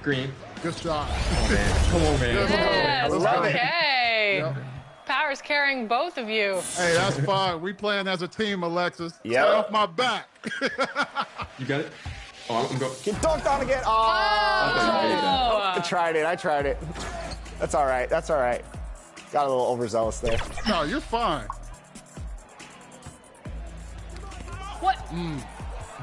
Green. Good shot. Come on, man. Yes, okay. Yep. Power's carrying both of you. Hey, that's fine. We playing as a team, Alexis. Yep. Stay off my back. You got it? Oh, I'm going. Get dunked on again. Oh. I tried it. That's all right. Got a little overzealous there. No, you're fine. What?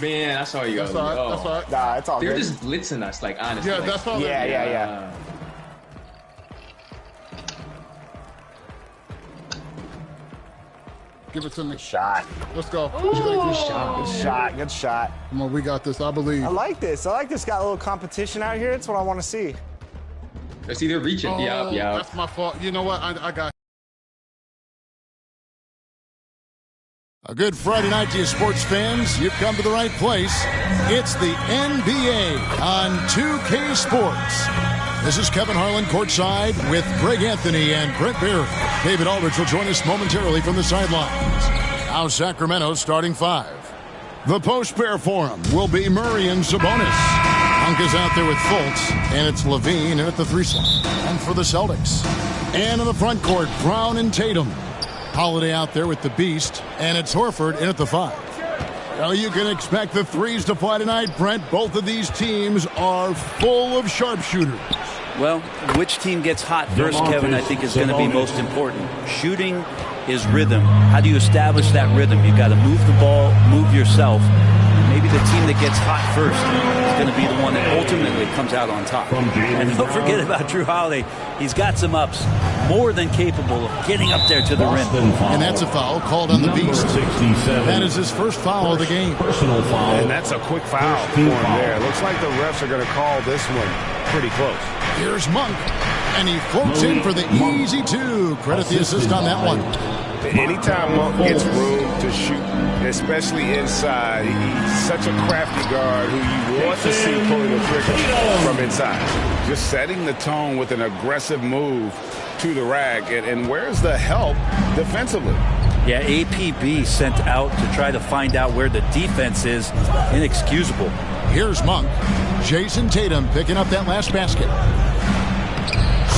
Man, I saw you. That's all right. That's all right. Nah, it's all They're good. just blitzing us, like, honestly. Yeah, like, that's all. Yeah. Give it to me. Shot. Let's go. Good shot. Good shot. Come on, we got this. I believe. I like this. Got a little competition out here. That's what I want to see. Let's see, they're reaching. Oh, Yeah. That's my fault. You know what? I got. A good Friday night to you sports fans. You've come to the right place. It's the NBA on 2K Sports. This is Kevin Harlan courtside with Greg Anthony and Brent Barry. David Aldridge will join us momentarily from the sidelines. Now Sacramento starting 5. The post pair for him will be Murray and Sabonis. Monk is out there with Fultz, and it's Levine in at the 3 slot. And for the Celtics. And in the front court, Brown and Tatum. Holiday out there with the Beast, and it's Horford in at the 5. Well, you can expect the threes to fly tonight, Brent. Both of these teams are full of sharpshooters. Well, which team gets hot first, Kevin, I think is going to be most important. Shooting is rhythm. How do you establish that rhythm? You've got to move the ball, move yourself. Maybe the team that gets hot first is going to be the one that ultimately comes out on top. And don't forget about Drew Holiday. He's got some ups, more than capable of getting up there to the rim. And that's a foul called on the Beast. That is his first foul of the game. Personal foul. And that's a quick foul for him there. Looks like the refs are going to call this one pretty close. Here's Monk, and he floats in for the easy 2. Credit the assist on that one. Anytime Monk gets room to shoot, especially inside, he's such a crafty guard who you want to see pulling the trigger from inside. Just setting the tone with an aggressive move to the rack. And where's the help defensively? Yeah, APB sent out to try to find out where the defense is. Inexcusable. Here's Monk. Jason Tatum picking up that last basket.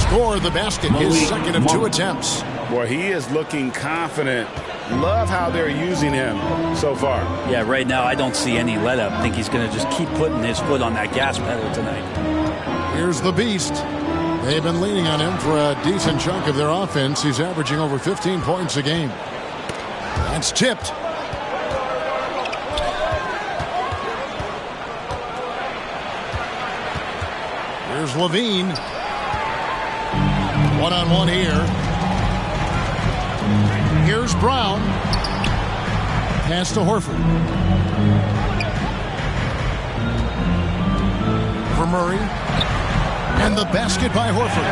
Score the basket, his second of 2 attempts. Boy, he is looking confident. Love how they're using him so far. Yeah, right now I don't see any let up. I think he's going to just keep putting his foot on that gas pedal tonight. Here's the Beast. They've been leaning on him for a decent chunk of their offense. He's averaging over 15 points a game. That's tipped. Here's Levine. One-on-one here. Here's Brown. Pass to Horford. For Murray. And the basket by Horford.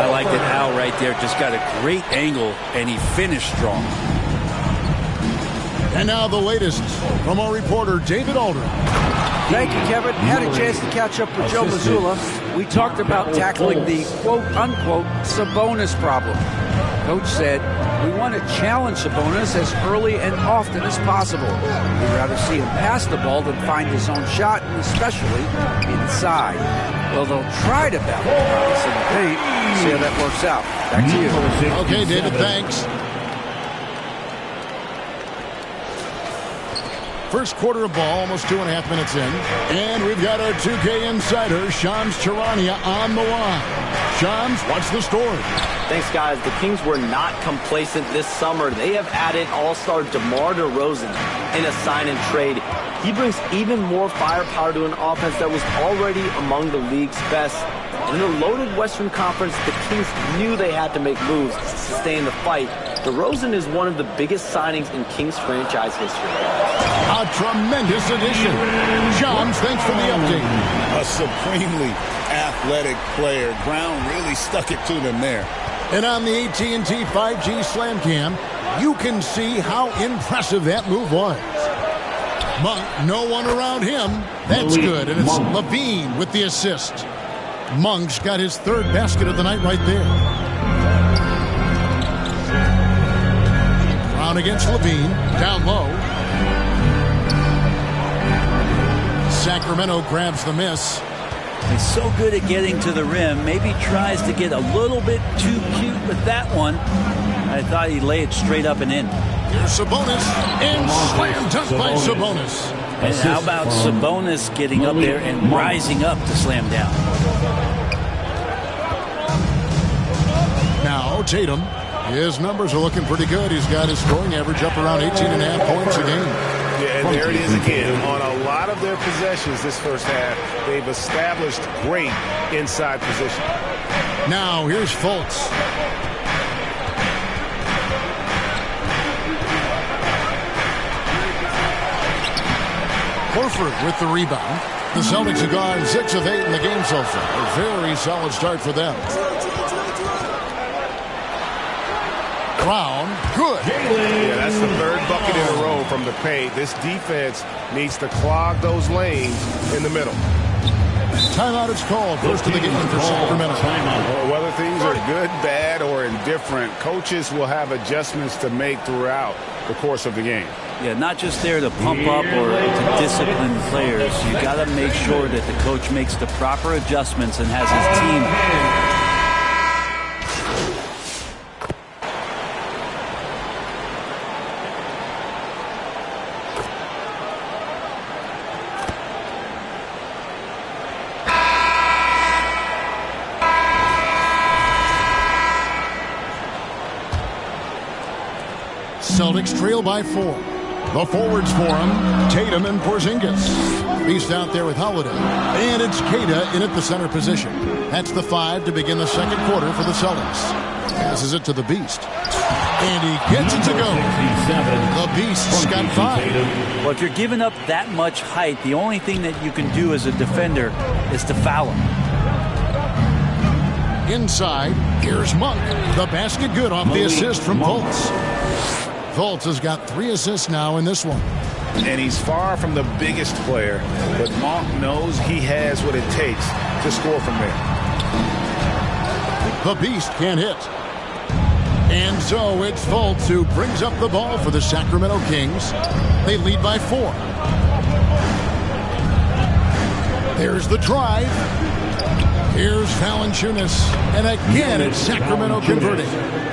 I like it. Al right there just got a great angle, and he finished strong. And now the latest from our reporter, David Aldridge. Thank you, Kevin. Had a chance to catch up with Joe Mazzulla. We talked about tackling the quote-unquote Sabonis problem. Coach said, we want to challenge Sabonis as early and often as possible. We'd rather see him pass the ball than find his own shot, especially inside. Well, they'll try to battle Thomas in the paint. See how that works out. Back to you. Okay, David, thanks. First quarter of ball, almost 2.5 minutes in. And we've got our 2K insider, Shams Charania, on the line. Shams, what's the story? Thanks, guys. The Kings were not complacent this summer. They have added all-star DeMar DeRozan in a sign and trade. He brings even more firepower to an offense that was already among the league's best. In the loaded Western Conference, the Kings knew they had to make moves to stay in the fight. DeRozan is one of the biggest signings in Kings franchise history. A tremendous addition. Shams, thanks for the update. A supremely athletic player. Brown really stuck it to them there. And on the AT&T 5G Slam Cam, you can see how impressive that move was. Monk, no one around him. That's good. And it's Levine with the assist. Monk's got his 3rd basket of the night right there. Brown against Levine. Down low. Sacramento grabs the miss. He's so good at getting to the rim. Maybe tries to get a little bit too cute with that one. I thought he'd lay it straight up and in. Here's Sabonis, and slam dunk by Sabonis. And how about Sabonis getting up there and rising up to slam down? Now Tatum, his numbers are looking pretty good. He's got his scoring average up around 18.5 points a game. Yeah, and there it is again. On a lot of their possessions this first half, they've established great inside position. Now here's Fultz. Horford with the rebound. The Celtics have gone 6 of 8 in the game so far. A very solid start for them. Brown, good. Yeah, that's the third bucket in a row from the paint. This defense needs to clog those lanes in the middle. Timeout is called. First of the game for Sacramento. Well, whether things are good, bad, or indifferent, coaches will have adjustments to make throughout the course of the game. Yeah, not just there to pump up or to discipline players. You got to make sure that the coach makes the proper adjustments and has his team. Celtics trail by 4. The forwards for him, Tatum and Porzingis. Beast out there with Holiday. And it's Queta in at the center position. That's the 5 to begin the second quarter for the Celtics. Passes it to the Beast. And he gets it to go. The Beast's got 5. Well, if you're giving up that much height, the only thing that you can do as a defender is to foul him. Inside, here's Monk. The basket good off the assist from Fultz. Fultz has got 3 assists now in this one. And he's far from the biggest player, but Monk knows he has what it takes to score from there. The Beast can't hit. And so it's Fultz who brings up the ball for the Sacramento Kings. They lead by 4. There's the drive. Here's Valanciunas. And again, it's Sacramento converting.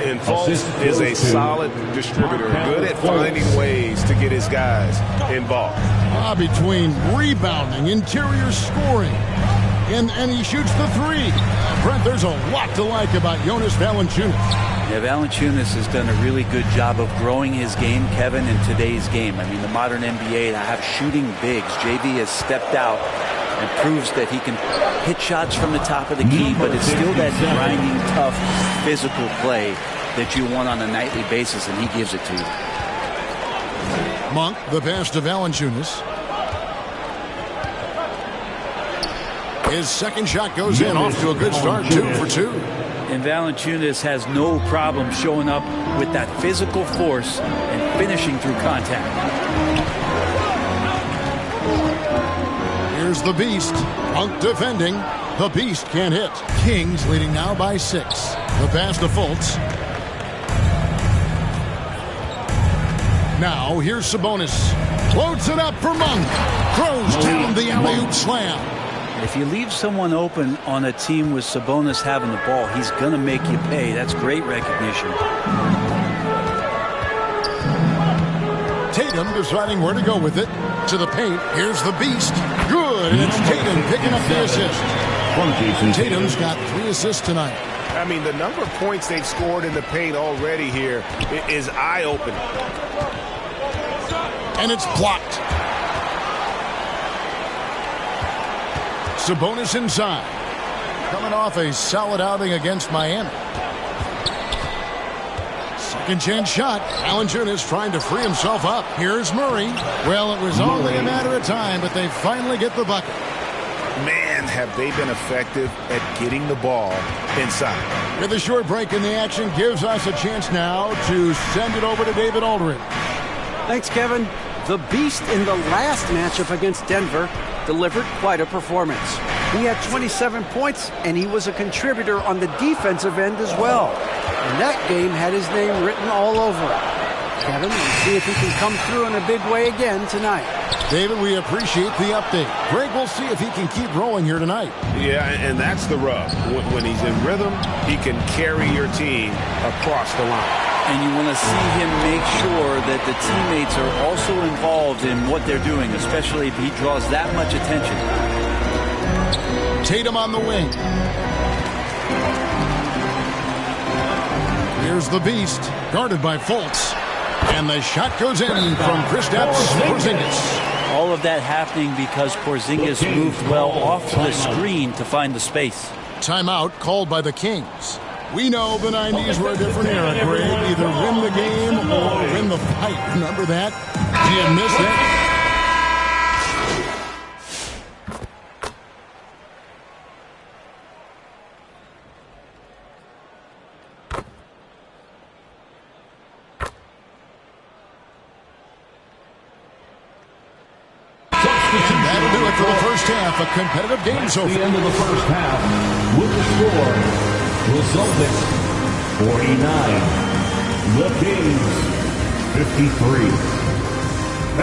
And Fultz is a solid distributor, good at finding ways to get his guys involved. Between rebounding, interior scoring, and he shoots the 3. Brent, there's a lot to like about Jonas Valanciunas. Yeah, Valanciunas has done a really good job of growing his game, Kevin, in today's game. I mean, the modern NBA, to have shooting bigs. JV has stepped out and proves that he can hit shots from the top of the key, but it's still that grinding, tough, physical play that you want on a nightly basis, and he gives it to you. Monk, the pass to Valanciunas. His second shot goes in, off to a good start, 2 for 2. And Valanciunas has no problem showing up with that physical force and finishing through contact. Here's the Beast. Monk defending. The Beast can't hit. Kings leading now by 6. The pass to Fultz. Now here's Sabonis. Loads it up for Monk. Throws down the alley-oop slam. If you leave someone open on a team with Sabonis having the ball, he's going to make you pay. That's great recognition. Tatum deciding where to go with it. To the paint. Here's the Beast. Good. And it's Tatum picking up the assist. Tatum's got 3 assists tonight. I mean, the number of points they've scored in the paint already here is eye-opening. And it's blocked. Sabonis inside. Coming off a solid outing against Miami. Second chance shot. Valanciunas trying to free himself up. Here's Murray. Well, it was only a matter of time, but they finally get the bucket. Man, have they been effective at getting the ball inside. With a short break in the action, gives us a chance now to send it over to David Aldridge. Thanks, Kevin. The Beast in the last matchup against Denver delivered quite a performance. He had 27 points, and he was a contributor on the defensive end as well. And that game had his name written all over it. Kevin, we'll see if he can come through in a big way again tonight. David, we appreciate the update. Greg, we'll see if he can keep rolling here tonight. Yeah, and that's the rub. When he's in rhythm, he can carry your team across the line. And you want to see him make sure that the teammates are also involved in what they're doing, especially if he draws that much attention. Tatum on the wing. Here's the beast, guarded by Fultz. And the shot goes in from Kristaps Porzingis. All of that happening because Porzingis moved well off the screen to find the space. Timeout called by the Kings. We know the 90s were a different era, Greg. Either win the game or win the fight. Remember that? You missed that? That'll do it for the first half. A competitive game so far. At the end of the first half, with the score, the Celtics 49, the Kings 53.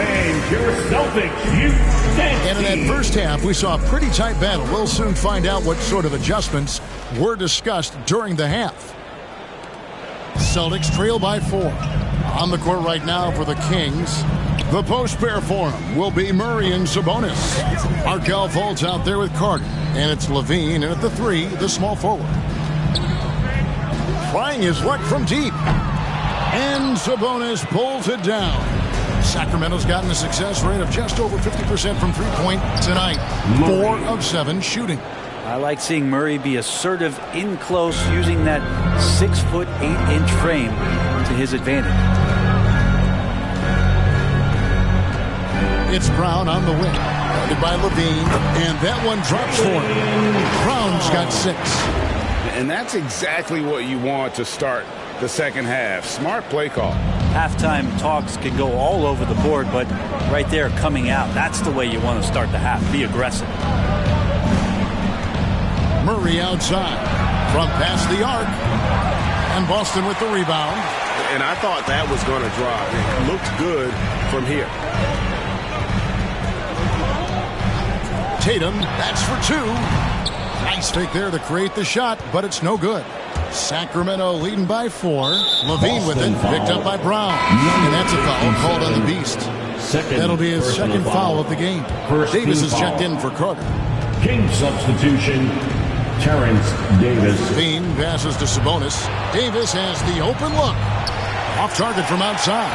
And your Celtics, you And in that first half, we saw a pretty tight battle. We'll soon find out what sort of adjustments were discussed during the half. Celtics trail by 4. On the court right now for the Kings. The post pair for him will be Murray and Sabonis. Markelle Fultz out there with Carter. And it's Levine. And at the 3, the small forward. Trying his luck from deep. And Sabonis pulls it down. Sacramento's gotten a success rate of just over 50% from three-point tonight. 4 of 7 shooting. I like seeing Murray be assertive in close, using that 6'8" frame to his advantage. It's Brown on the wing, guarded by Levine, and that one drops for him. Brown's got 6. And that's exactly what you want to start the second half. Smart play call. Halftime talks can go all over the board, but right there coming out, that's the way you want to start the half. Be aggressive. Murray outside from past the arc, and Boston with the rebound. And I thought that was going to drop. It looked good from here. Tatum, that's for 2. Nice fake there to create the shot, but it's no good. Sacramento leading by 4. Levine with it, picked up by Brown. And that's a foul called on the Beast. That'll be his second foul of the game. Davis is checked in for Carter. King substitution, Terrence Davis. Levine passes to Sabonis. Davis has the open look. Off target from outside.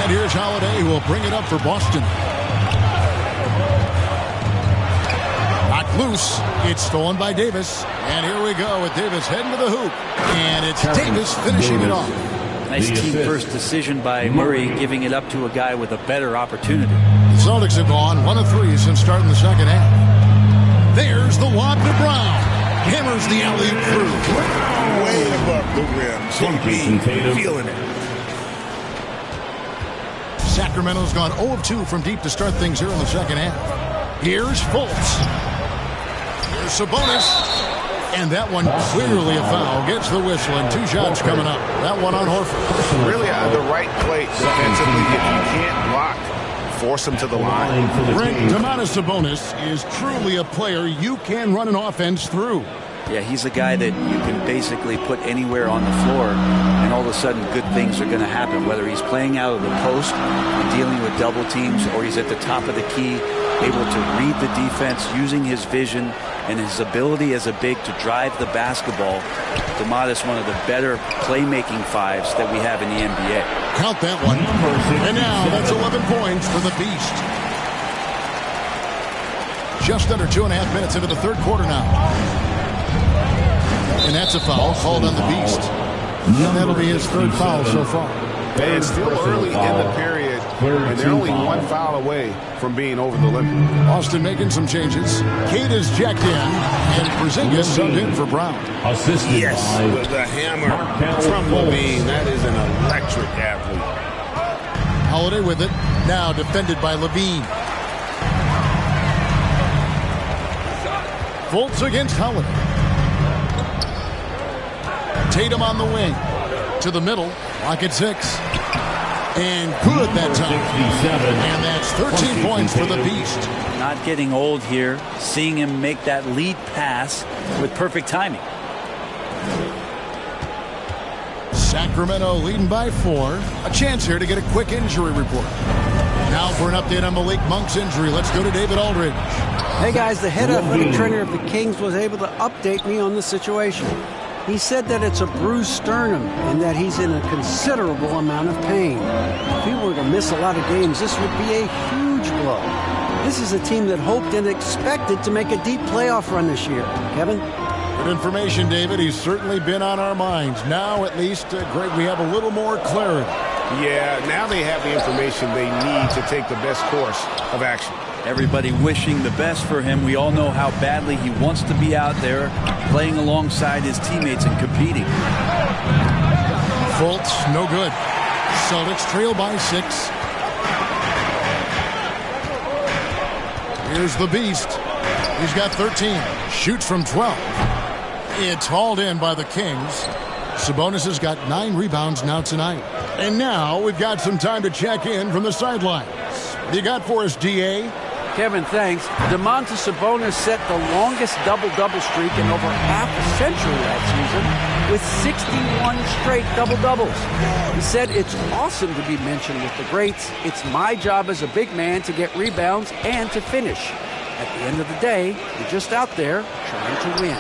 And here's Holiday, who will bring it up for Boston. Loose. It's stolen by Davis. And here we go with Davis heading to the hoop. And it's Davis finishing it off. Nice team first decision by Murray, giving it up to a guy with a better opportunity. The Celtics have gone 1 of 3 since starting the second half. There's the lob to Brown. Hammers the alley-oop through. Way above the rim. Feeling it. Sacramento's gone 0 of 2 from deep to start things here in the second half. Here's Fultz. Here's Sabonis. And that one clearly a foul. Gets the whistle and 2 shots coming up. That one on Horford. Really the right play defensively. If you can't block, force him to the line. Brent, Domantas Sabonis is truly a player you can run an offense through. Yeah, he's a guy that you can basically put anywhere on the floor, and all of a sudden good things are going to happen, whether he's playing out of the post and dealing with double teams, or he's at the top of the key, able to read the defense, using his vision and his ability as a big to drive the basketball. Domantas, one of the better playmaking 5s that we have in the NBA. Count that one. And now that's 11 points for the Beast. Just under 2.5 minutes into the third quarter now. And that's a foul called on the Beast. And that'll be his 3rd foul so far. It's still early in the period, and they're only 1 foul away from being over the limit. Austin making some changes. Kate is checked in, and Porzingis subbed in for Brown. Assisted by with the hammer from Levine. That is an electric athlete. Holiday with it. Now defended by Levine. Fultz against Holiday. Tatum on the wing. To the middle. Clock at 6. And good that time. And that's 13 points for the Beast. Not getting old here. Seeing him make that lead pass with perfect timing. Sacramento leading by 4. A chance here to get a quick injury report. Now for an update on Malik Monk's injury, let's go to David Aldridge. Hey guys, the head athletic trainer of the Kings was able to update me on the situation. He said that it's a bruised sternum and that he's in a considerable amount of pain. If he were to miss a lot of games, this would be a huge blow. This is a team that hoped and expected to make a deep playoff run this year. Kevin? Good information, David. He's certainly been on our minds. Now, at least, Greg, we have a little more clarity. Yeah, now they have the information they need to take the best course of action. Everybody wishing the best for him. We all know how badly he wants to be out there playing alongside his teammates and competing. Fultz, no good. Celtics trail by 6. Here's the Beast. He's got 13. Shoots from 12. It's hauled in by the Kings. Sabonis has got 9 rebounds now tonight. And now we've got some time to check in from the sidelines. What you got for us, D.A.? Kevin, thanks. Domantas Sabonis set the longest double-double streak in over half a century that season with 61 straight double-doubles. He said, it's awesome to be mentioned with the greats. It's my job as a big man to get rebounds and to finish. At the end of the day, you're just out there trying to win.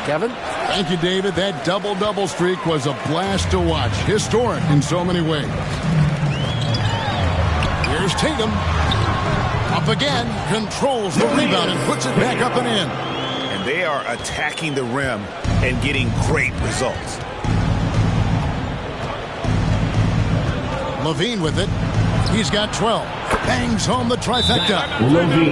Kevin? Thank you, David. That double-double streak was a blast to watch. Historic in so many ways. Here's Tatum. Up again, controls the rebound and puts it back up and in. And they are attacking the rim and getting great results. Levine with it. He's got 12. Bangs home the trifecta.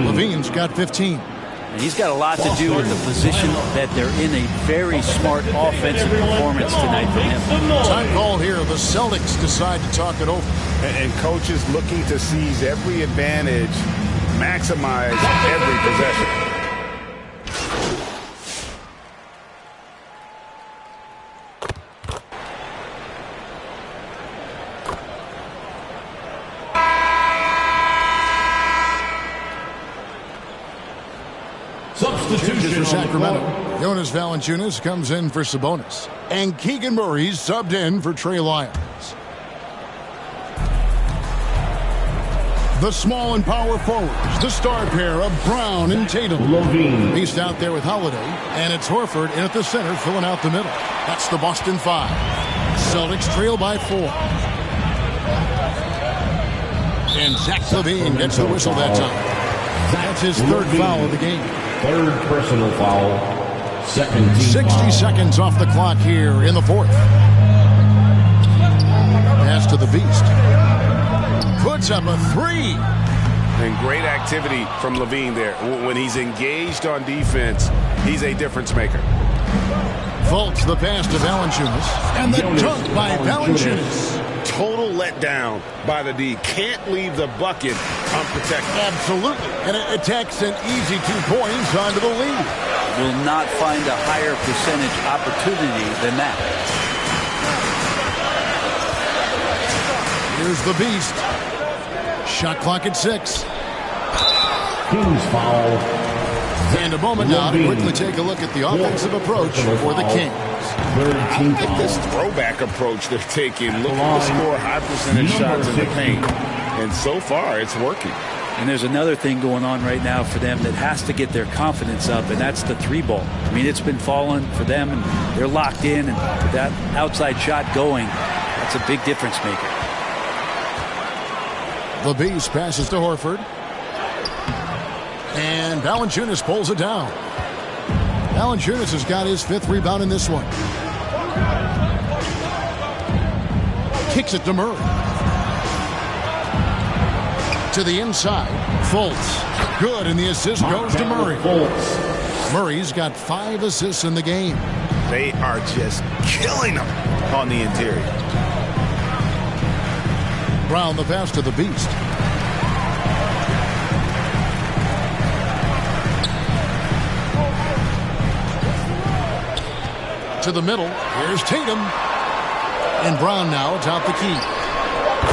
Levine's got 15. And he's got a lot to do with the position that they're in. A very smart offensive performance tonight from him. Time call here. The Celtics decide to talk it over. And coaches looking to seize every advantage, maximize every possession. Substitution for Sacramento. Jonas Valanciunas comes in for Sabonis. And Keegan Murray's subbed in for Trey Lyons. The small and power forwards, the star pair of Brown and Tatum. He's out there with Holiday, and it's Horford in at the center, filling out the middle. That's the Boston 5. Celtics trail by 4. And Zach LaVine gets the whistle that time. That's his 3rd foul of the game. 3rd personal foul. 2nd team 60 foul. seconds off the clock here in the 4th. Pass to the Beast. Puts up a 3. And great activity from Levine there. When he's engaged on defense, he's a difference maker. Fultz the pass to Valanciunas. And the dunk by Valanciunas. Total letdown by the D. Can't leave the bucket unprotected. Absolutely. And it takes an easy 2 points onto the lead. Will not find a higher percentage opportunity than that. Here's the Beast. Shot clock at 6. Kings foul. And a moment now to quickly take a look at the offensive approach for the Kings. I like this throwback approach they're taking, looking to score high percentage shots in the paint. And so far, it's working. And there's another thing going on right now for them that has to get their confidence up, and that's the 3-ball. I mean, it's been falling for them, and they're locked in, and with that outside shot going, that's a big difference maker. The Beast passes to Horford. And Valanciunas pulls it down. Valanciunas has got his 5th rebound in this one. Kicks it to Murray. To the inside. Fultz. Good, and the assist goes to Murray. Murray's got 5 assists in the game. They are just killing them on the interior. Brown the pass to the Beast. To the middle. Here's Tatum. And Brown now atop the key.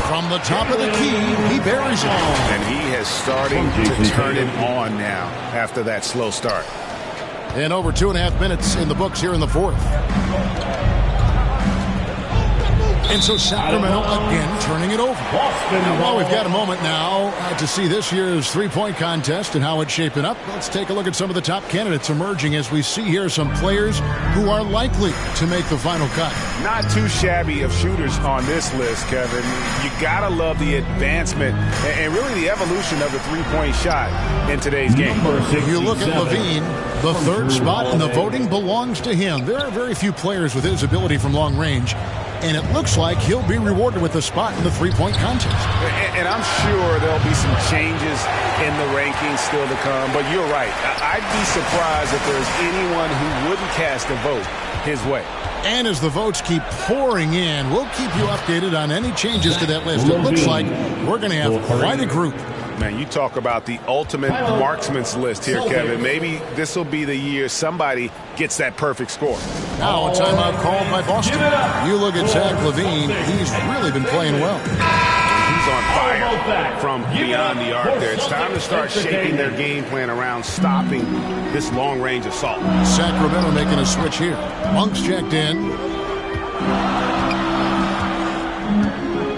From the top of the key, he buries it. And he has starting to turn it on now after that slow start. And over 2.5 minutes in the books here in the fourth. And so Sacramento again turning it over. Well, we've got a moment now to see this year's three-point contest and how it's shaping up. Let's take a look at some of the top candidates emerging as we see here some players who are likely to make the final cut. Not too shabby of shooters on this list, Kevin. You got to love the advancement and really the evolution of the three-point shot in today's game. If you look at Levine, the third spot in the voting belongs to him. There are very few players with his ability from long range. And it looks like he'll be rewarded with a spot in the three-point contest. And I'm sure there'll be some changes in the rankings still to come. But you're right. I'd be surprised if there's anyone who wouldn't cast a vote his way. And as the votes keep pouring in, we'll keep you updated on any changes to that list. It looks like we're going to have quite a group. Man, you talk about the ultimate marksman's list here, Kevin. Maybe this will be the year somebody gets that perfect score. Now a timeout called by Boston. You look at Zach LaVine, he's really been playing well. He's on fire from beyond the arc there. It's time to start shaping their game plan around stopping this long-range assault. Sacramento making a switch here. Monk's checked in.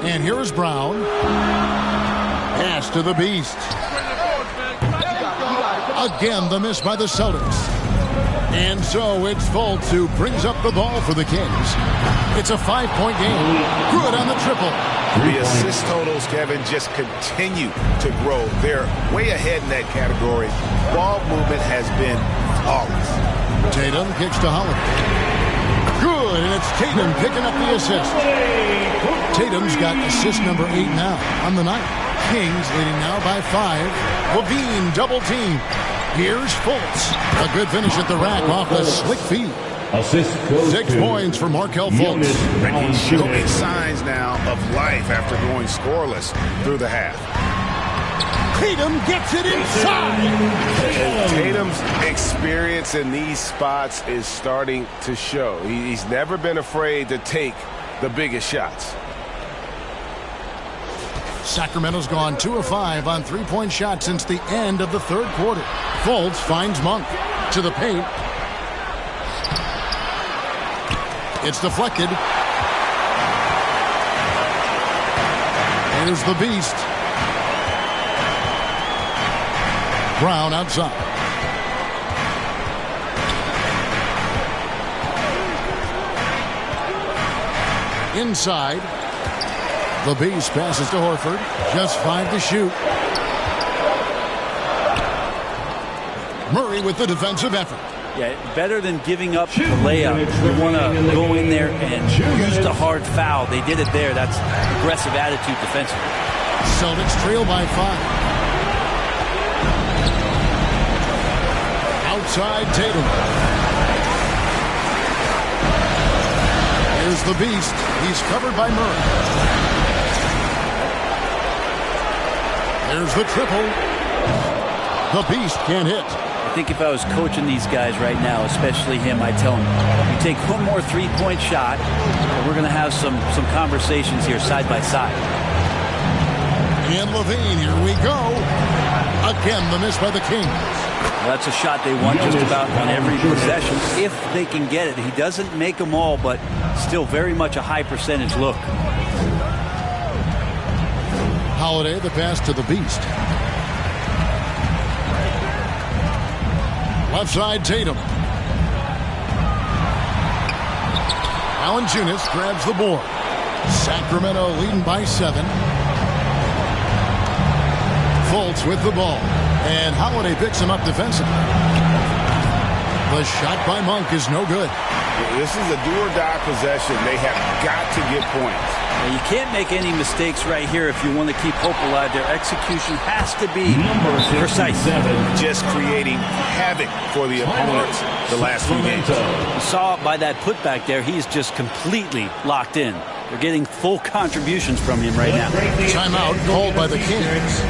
And here is Brown. Pass to the Beast. Again, the miss by the Celtics. And so it's Fultz who brings up the ball for the Kings. It's a 5-point game. Good on the triple. The assist totals, Kevin, just continue to grow. They're way ahead in that category. Ball movement has been flawless. Tatum kicks to Holiday. Good, and it's Tatum picking up the assist. Tatum's got assist number 8 now on the night. Kings leading now by 5. Levine double team. Here's Fultz. A good finish at the rack off the slick feed. 6 points for Markelle Fultz. He's showing signs now of life after going scoreless through the half. Tatum gets it inside. And Tatum's experience in these spots is starting to show. He's never been afraid to take the biggest shots. Sacramento's gone 2 of 5 on three-point shots since the end of the third quarter. Fultz finds Monk to the paint. It's deflected. Here's the Beast. Brown outside. Inside. The Beast passes to Horford. Just 5 to shoot. Murray with the defensive effort. Yeah, better than giving up the layup. You want to go in there and use the hard foul. They did it there. That's aggressive attitude defensively. Celtics trail by 5. Outside Tatum. Here's the Beast. He's covered by Murray. There's the triple. The Beast can't hit. I think if I was coaching these guys right now, especially him, I'd tell him, you take one more three-point shot, and we're going to have some conversations here side by side. And Levine, here we go. Again, the miss by the Kings. Well, that's a shot they want just about on every possession, if they can get it. He doesn't make them all, but still very much a high percentage look. Holiday, the pass to the Beast. Left side, Tatum. Valanciunas grabs the board. Sacramento leading by 7. Fultz with the ball. And Holiday picks him up defensively. The shot by Monk is no good. This is a do-or-die possession. They have got to get points. You can't make any mistakes right here if you want to keep hope alive. Their execution has to be precise. Just creating havoc for the opponents the last few games. You saw by that putback there, he's just completely locked in. They're getting full contributions from him right now. Timeout called by the Kings.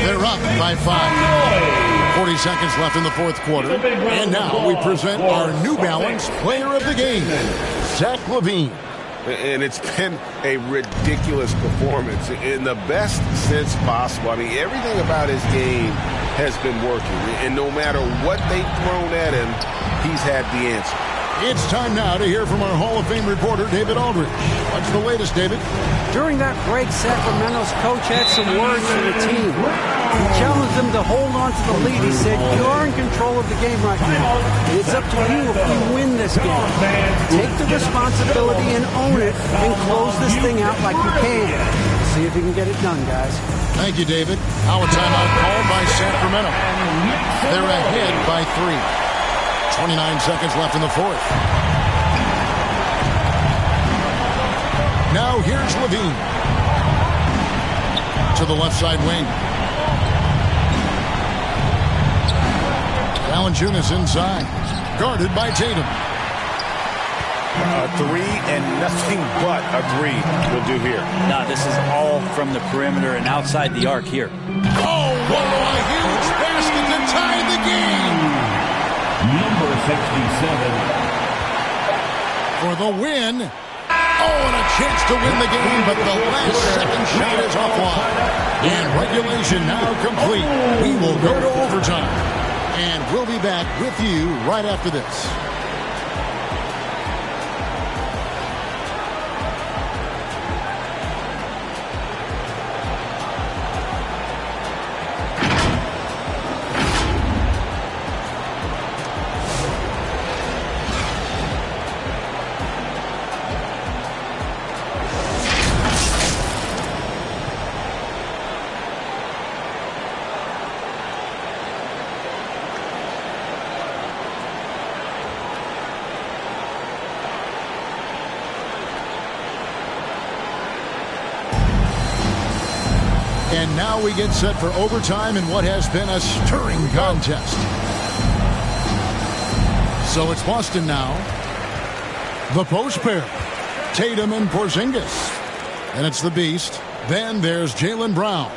They're up by 5. 40 seconds left in the fourth quarter. And now we present our New Balance player of the game, Zach LaVine. And it's been a ridiculous performance in the best sense possible. I mean, everything about his game has been working. And no matter what they've thrown at him, he's had the answer. It's time now to hear from our Hall of Fame reporter, David Aldridge. What's the latest, David? During that break, Sacramento's coach had some words for the team. He challenged them to hold on to the lead. He said, "You're in control of the game right now. And it's up to you if you win this game. Take the responsibility and own it and close this thing out like you can. See if you can get it done, guys." Thank you, David. Now a timeout called by Sacramento. They're ahead by 3. 29 seconds left in the fourth. Now here's Levine. To the left side wing. Valanciunas inside. Guarded by Tatum. A three and nothing but a three will do here. No, this is all from the perimeter and outside the arc here. Oh, what a huge basket to tie the game. Number 67. For the win. Oh, and a chance to win the game, but the last second shot is offline. And regulation now complete. We will go to overtime. And we'll be back with you right after this. And now we get set for overtime in what has been a stirring contest. So it's Boston now. The post pair. Tatum and Porzingis. And it's the Beast. Then there's Jaylen Brown.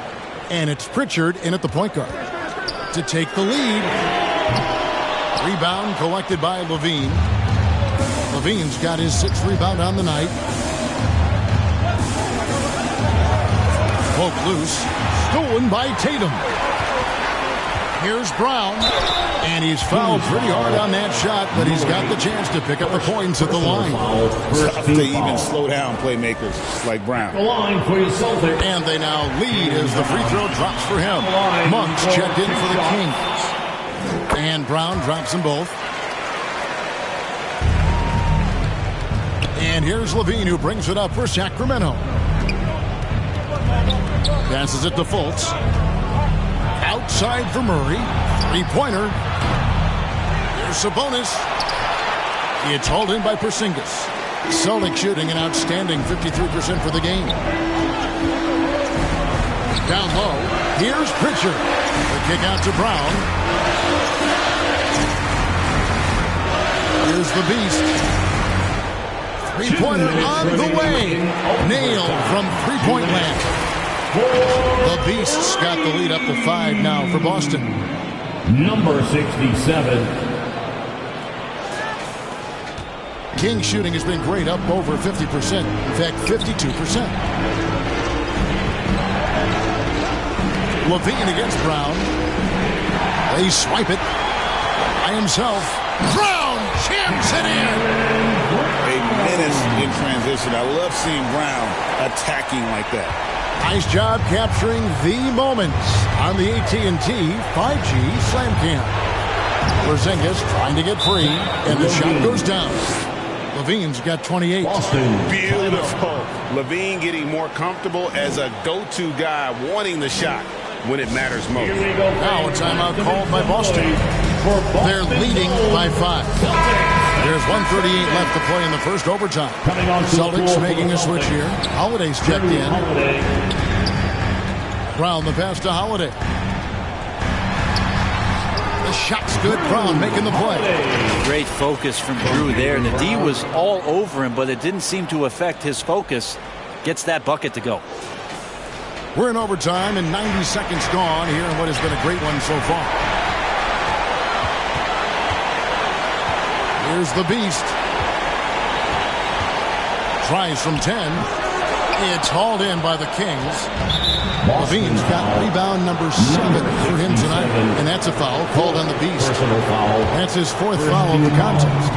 And it's Pritchard in at the point guard. To take the lead. Rebound collected by Levine. Levine's got his 6th rebound on the night. Poke loose. Stolen by Tatum. Here's Brown. And he's fouled pretty hard on that shot, but he's got the chance to pick up the points at the line. Tough to even slow down playmakers like Brown. And they now lead as the free throw drops for him. Monk's checked in for the Kings. And Brown drops them both. And here's Levine, who brings it up for Sacramento. Passes it to Fultz. Outside for Murray. Three-pointer. There's Sabonis. It's hauled in by Porzingis. Celtics shooting an outstanding 53% for the game. Down low. Here's Pritchard. The kick out to Brown. Here's the Beast. Three-pointer on the way. Nailed from three-point land. The Beasts got the lead up to 5 now for Boston. Number 67. King's shooting has been great, up over 50%. In fact, 52%. Levine against Brown. They swipe it by himself. Brown jams it in. A menace in transition. I love seeing Brown attacking like that. Nice job capturing the moments on the AT&T 5G Slam Cam. Porzingis trying to get free, and the shot goes down. Levine's got 28. Beautiful. Levine getting more comfortable as a go-to guy, wanting the shot when it matters most. Now a timeout called by Boston. They're leading by 5. There's 1:38 left to play in the first overtime. Celtics making a switch here. Holiday's checked in. Brown the pass to Holiday. The shot's good. Brown making the play. Great focus from Drew there. And the D was all over him, but it didn't seem to affect his focus. Gets that bucket to go. We're in overtime and 90 seconds gone here in what has been a great one so far. Here's the Beast. tries from 10. It's hauled in by the Kings. Levine's got rebound number 7 for him tonight, and that's a foul called on the Beast. That's his 4th foul of the contest.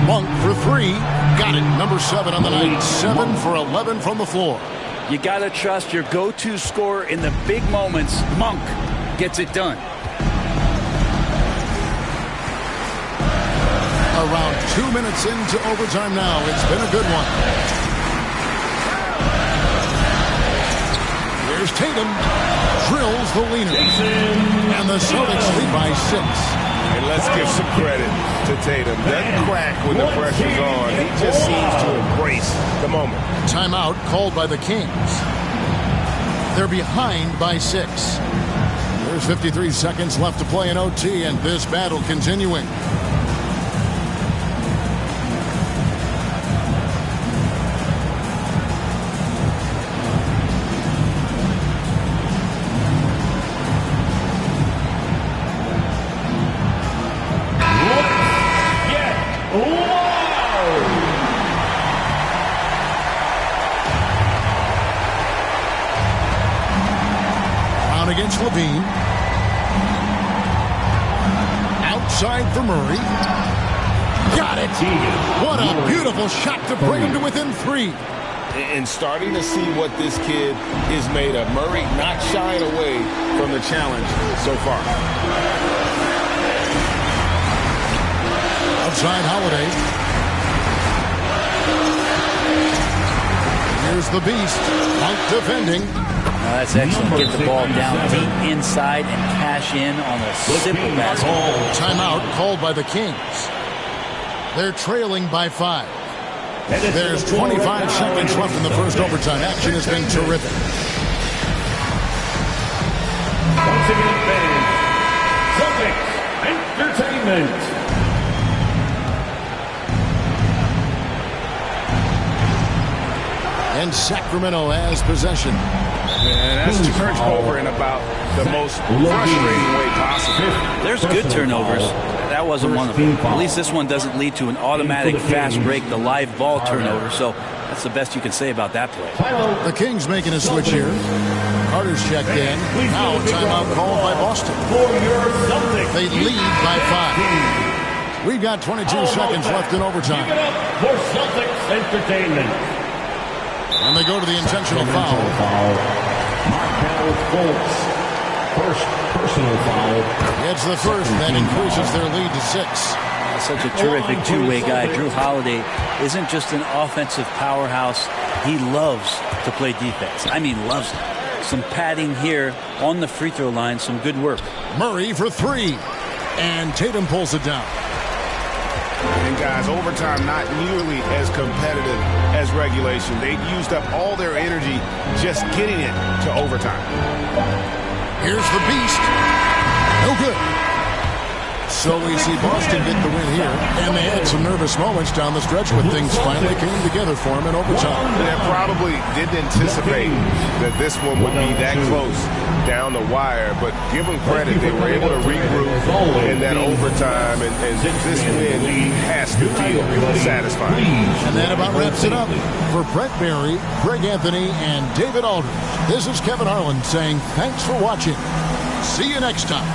Monk for 3. Got it. Number 7 on the night. 7 for 11 from the floor. You got to trust your go-to scorer in the big moments. Monk gets it done. Around 2 minutes into overtime now. It's been a good one. Here's Tatum. Drills the leaner. And the Celtics lead by 6. And let's give some credit to Tatum. Doesn't crack when the pressure's on. He just seems to embrace the moment. Timeout called by the Kings. They're behind by 6. There's 53 seconds left to play in OT, and this battle continuing. Against Levine. Outside for Murray. Got it. What a beautiful shot to bring him to within 3. And starting to see what this kid is made of. Murray not shying away from the challenge so far. Outside Holiday. Here's the Beast. Out defending. That's excellent. Get the ball down deep inside and cash in on a simple basket. Timeout called by the Kings. They're trailing by 5. There's 25 seconds left in the first overtime. Action has been terrific. Once again, fans, Celtics Entertainment. And Sacramento has possession. And that's turned over in about the most frustrating way possible. There's good turnovers. That wasn't one of them. At least this one doesn't lead to an automatic fast break, the live ball turnover. So that's the best you can say about that play. The Kings making a switch here. Carter's checked in. Now timeout called by Boston. They lead by 5. We've got 22 seconds left in overtime. Give it up for Celtics Entertainment. And they go to the intentional foul. First personal foul. It's the first that increases their lead to 6. Such a terrific two-way guy. Drew Holiday isn't just an offensive powerhouse. He loves to play defense. I mean, loves it. Some padding here on the free throw line. Some good work. Murray for 3. And Tatum pulls it down. And guys, overtime not nearly as competitive as regulation. They used up all their energy just getting it to overtime. Here's the Beast. No good. So we see Boston get the win here, and they had some nervous moments down the stretch, but things finally came together for them in overtime. They probably didn't anticipate that this one would be that close down the wire, but give them credit. They were able to regroup in that overtime, and this win has to feel satisfying. And that about wraps it up. For Brett Barry, Greg Anthony, and David Aldridge, this is Kevin Harlan saying thanks for watching. See you next time.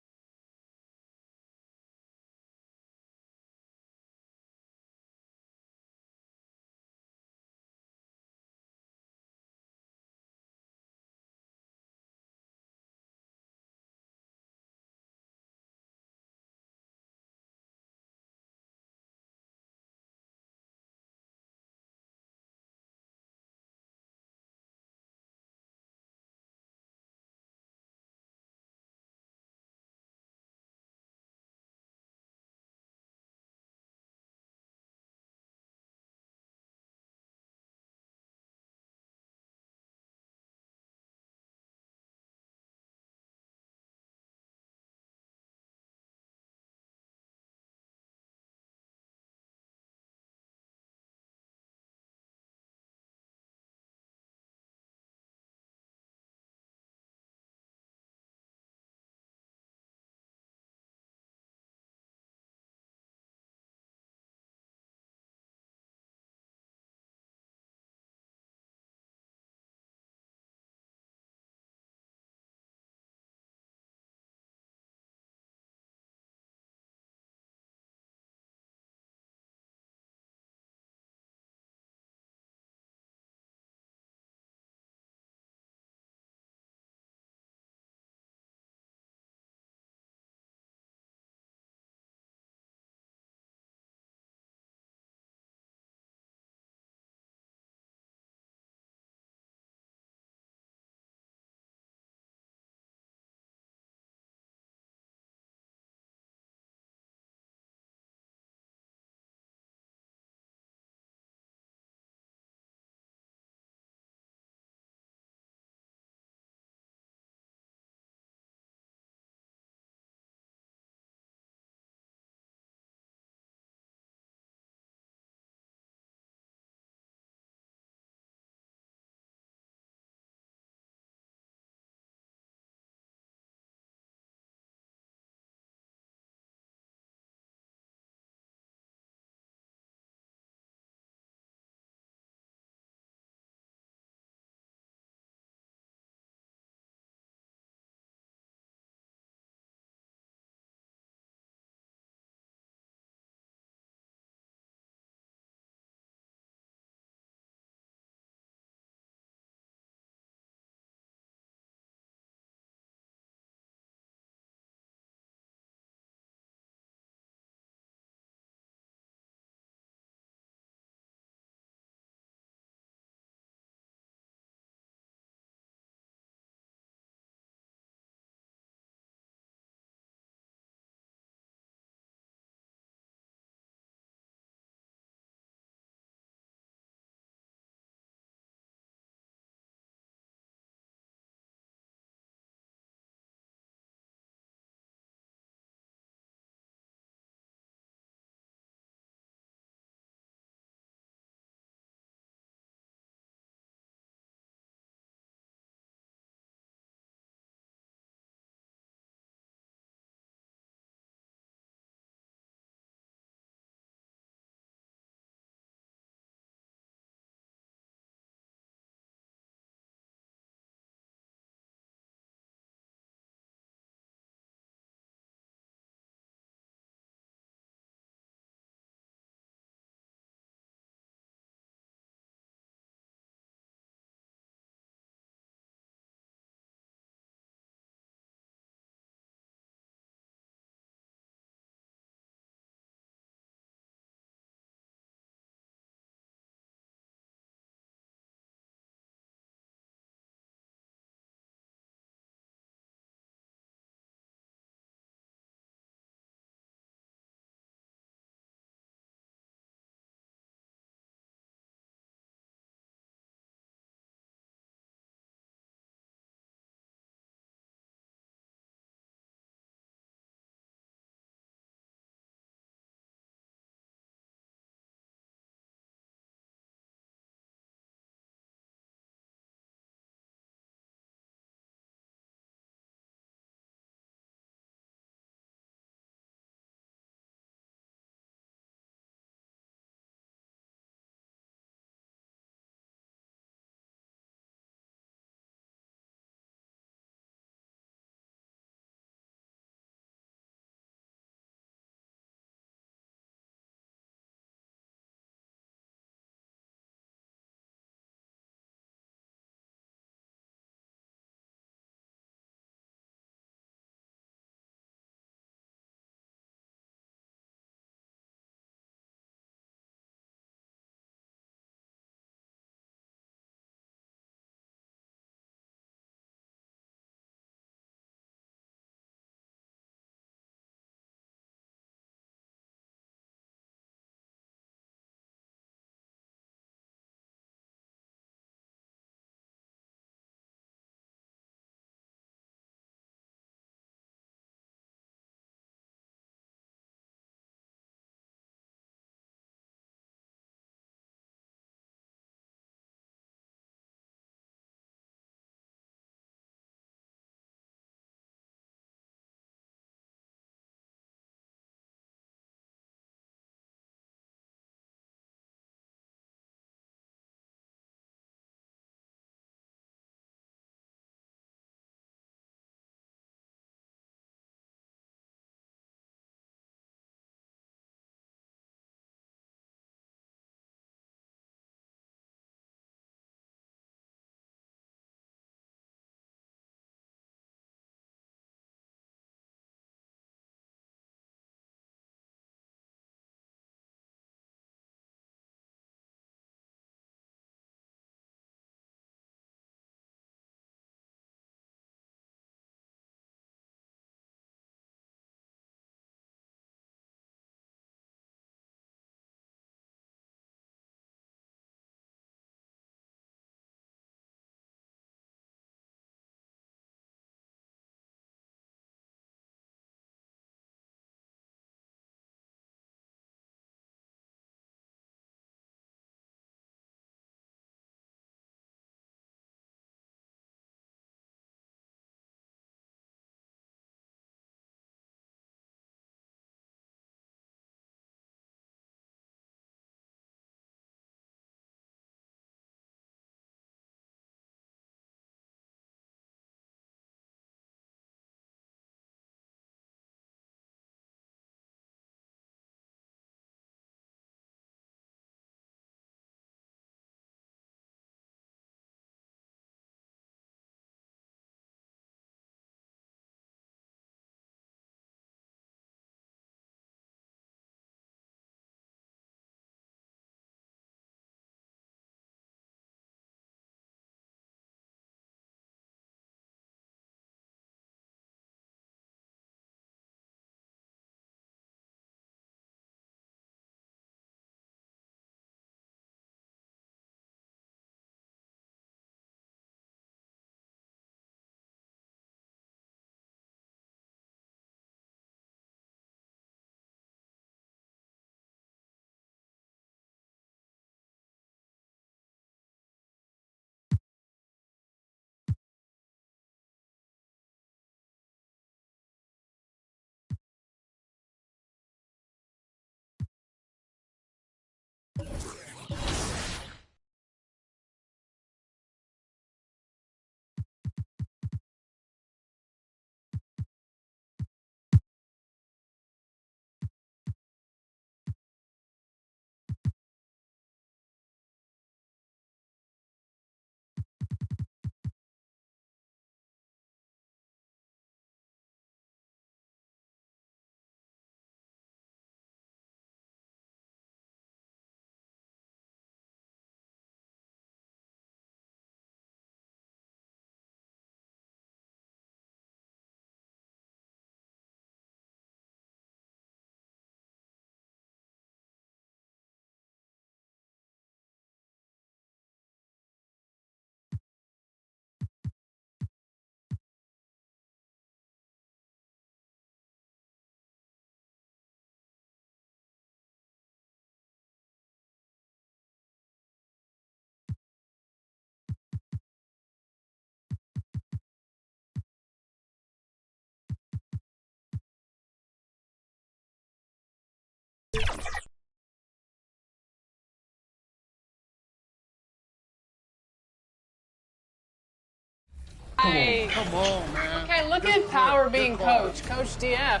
Hey. Come on, man. Okay, look at Power being coach. Coach DF.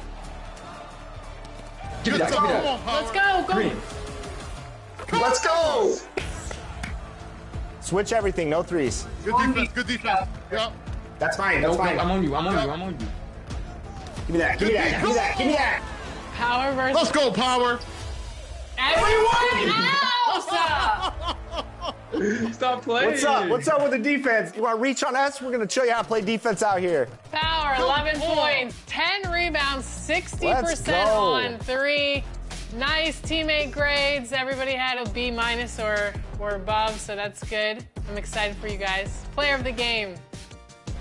Give me that. Give me that. Let's go. Go. Green. Let's go. Switch everything. No threes. Good defense. Good defense. Yep. That's fine. That's No, fine. I'm on you. I'm on you. I'm on you. Give me that. Give me that. Give me that. Give me that. Power versus Let's go, Power. everyone else. Stop playing. What's up? What's up with the defense? You want to reach on us? We're going to show you how to play defense out here. Power, 11 points, 10 rebounds, 60% Let's go. on 3. Nice teammate grades. Everybody had a B- or above, so that's good. I'm excited for you guys. Player of the game,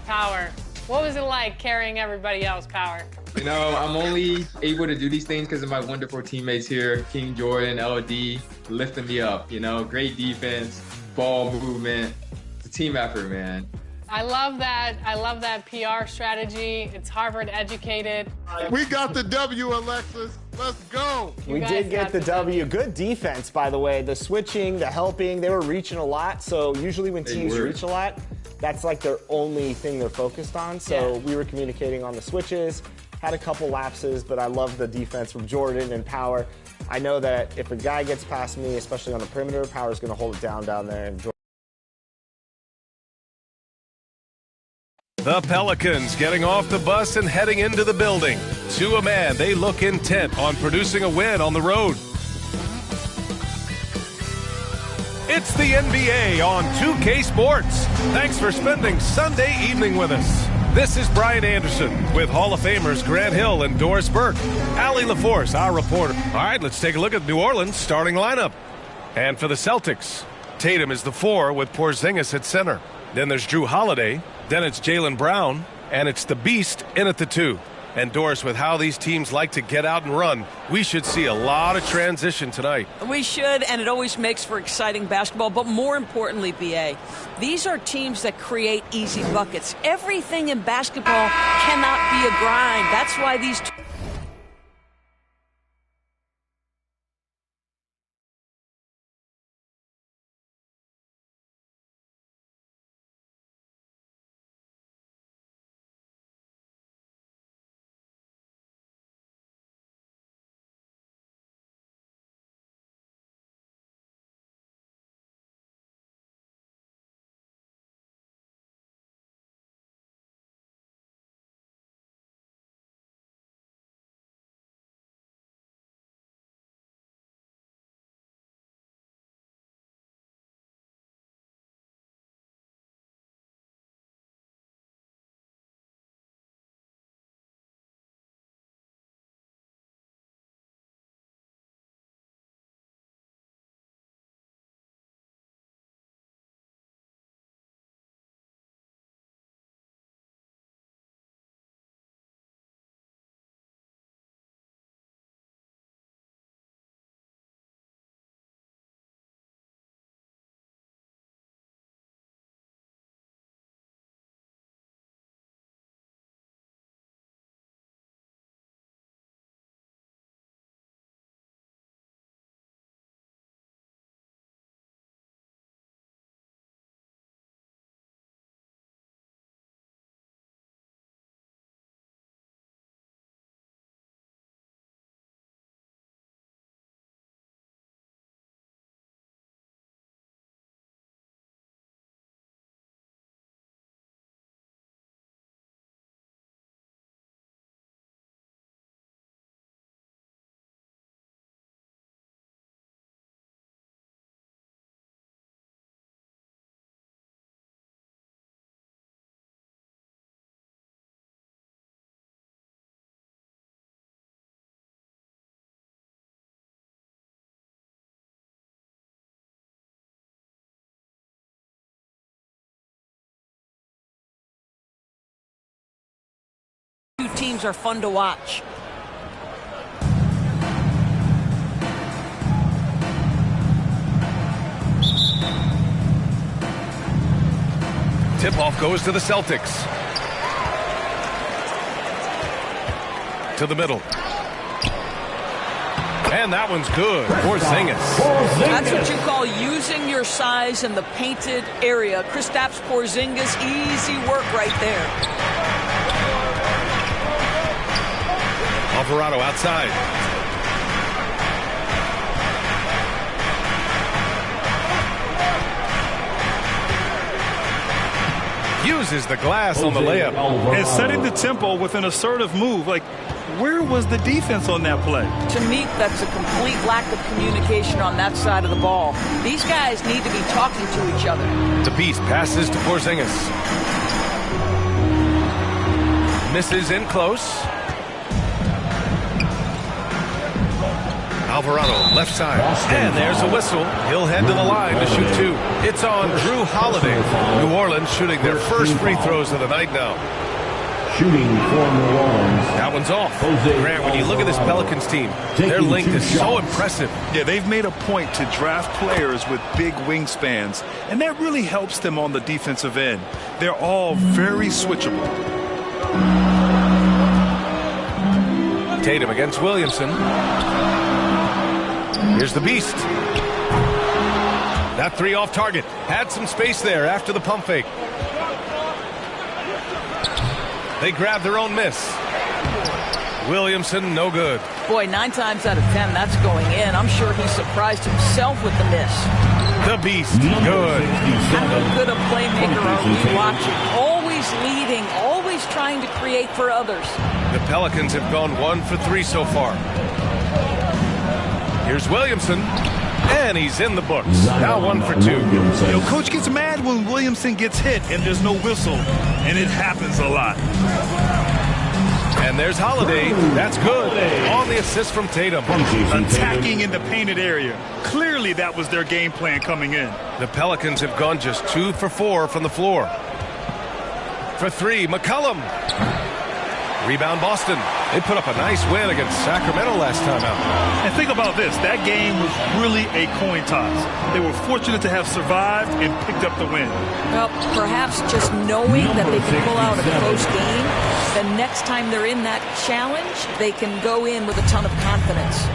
Power. What was it like carrying everybody else, Power? You know, I'm only able to do these things because of my wonderful teammates here, King Jordan, LD, lifting me up. You know, great defense, ball movement. It's a team effort, man. I love that. I love that PR strategy. It's Harvard educated. We got the W, Alexis. Let's go. We did get the W. Good defense, by the way. The switching, the helping, they were reaching a lot. So usually when teams reach a lot, that's like their only thing they're focused on. So we were communicating on the switches, had a couple lapses, but I love the defense from Jordan and Power. I know that if a guy gets past me, especially on the perimeter, Power's going to hold it down there. And The Pelicans getting off the bus and heading into the building. To a man, they look intent on producing a win on the road. It's the NBA on 2K Sports. Thanks for spending Sunday evening with us. This is Brian Anderson with Hall of Famers Grant Hill and Doris Burke. Allie LaForce, our reporter. All right, let's take a look at New Orleans' starting lineup. And for the Celtics, Tatum is the 4 with Porzingis at center. Then there's Drew Holiday. Then it's Jaylen Brown. And it's the Beast in at the 2. And Doris, with how these teams like to get out and run, we should see a lot of transition tonight. We should, and it always makes for exciting basketball. But more importantly, B.A., these are teams that create easy buckets. Everything in basketball cannot be a grind. That's why these teams are fun to watch. Tip-off goes to the Celtics. To the middle. And that one's good. Porzingis. That's what you call using your size in the painted area. Kristaps Porzingis, easy work right there. Alvarado outside. Uses the glass on the layup. And setting the tempo with an assertive move. Like, where was the defense on that play? To me, that's a complete lack of communication on that side of the ball. These guys need to be talking to each other. The Beast passes to Porzingis. Misses in close. Alvarado, left side. And there's a whistle. He'll head to the line to shoot two. It's on Drew Holiday. New Orleans shooting their first free throws of the night now. Shooting for New Orleans. That one's off. Grant, when you look at this Pelicans team, their length is so impressive. Yeah, they've made a point to draft players with big wingspans, and that really helps them on the defensive end. They're all very switchable. Tatum against Williamson. Here's the Beast. That three off target. Had some space there after the pump fake. They grab their own miss. Williamson, no good. Boy, 9 times out of 10, that's going in. I'm sure he surprised himself with the miss. The Beast, good. How good a playmaker are we watching? Always leading, always trying to create for others. The Pelicans have gone 1 for 3 so far. Here's Williamson, and he's in the books. Now 1 for 2. You know, coach gets mad when Williamson gets hit and there's no whistle, and it happens a lot. And there's Holiday. That's good. On the assist from Tatum. Attacking in the painted area. Clearly that was their game plan coming in. The Pelicans have gone just 2 for 4 from the floor. For 3, McCollum. Rebound Boston. They put up a nice win against Sacramento last time out. And think about this. That game was really a coin toss. They were fortunate to have survived and picked up the win. Well, perhaps just knowing that they can pull out a close game, the next time they're in that challenge, they can go in with a ton of confidence.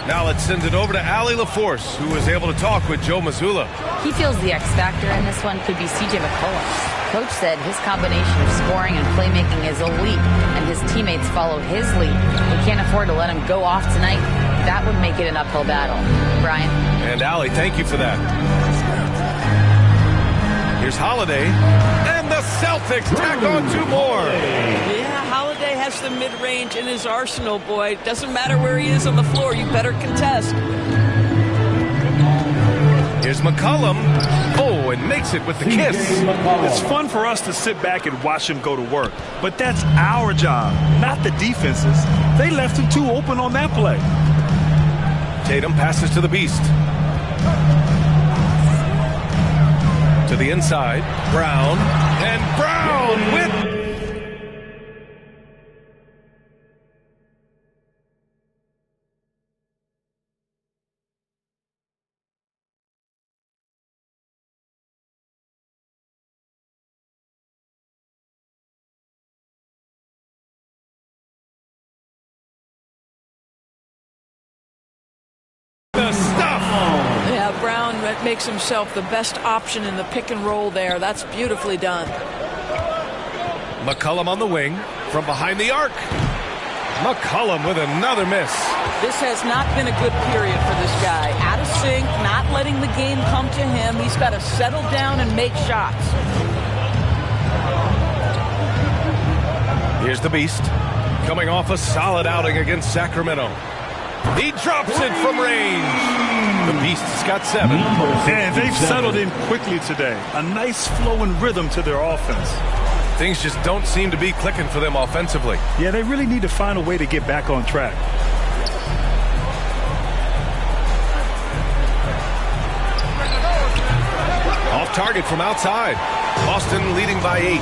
Now let's send it over to Allie LaForce, who was able to talk with Joe Mazzulla. He feels the X factor in this one could be C.J. McCollum. Coach said his combination of scoring and playmaking is elite, and his teammates follow his lead. We can't afford to let him go off tonight. That would make it an uphill battle. Brian? And Allie, thank you for that. Here's Holiday, and the Celtics tack on 2 more. Yeah, Holiday has the mid-range in his arsenal, boy. Doesn't matter where he is on the floor, you better contest. Here's McCollum. Oh, and makes it with the kiss. It's fun for us to sit back and watch him go to work, but that's our job, not the defense's. They left him too open on that play. Tatum passes to the Beast. To the inside. Brown. And Brown with... Yeah, Brown makes himself the best option in the pick and roll there. That's beautifully done. McCollum on the wing from behind the arc. McCollum with another miss. This has not been a good period for this guy. Out of sync, not letting the game come to him. He's got to settle down and make shots. Here's the Beast coming off a solid outing against Sacramento. He drops it from range. The Beast's got 7. And they've settled in quickly today. A nice flowing rhythm to their offense. Things just don't seem to be clicking for them offensively. Yeah, they really need to find a way to get back on track. Off target from outside. Boston leading by 8.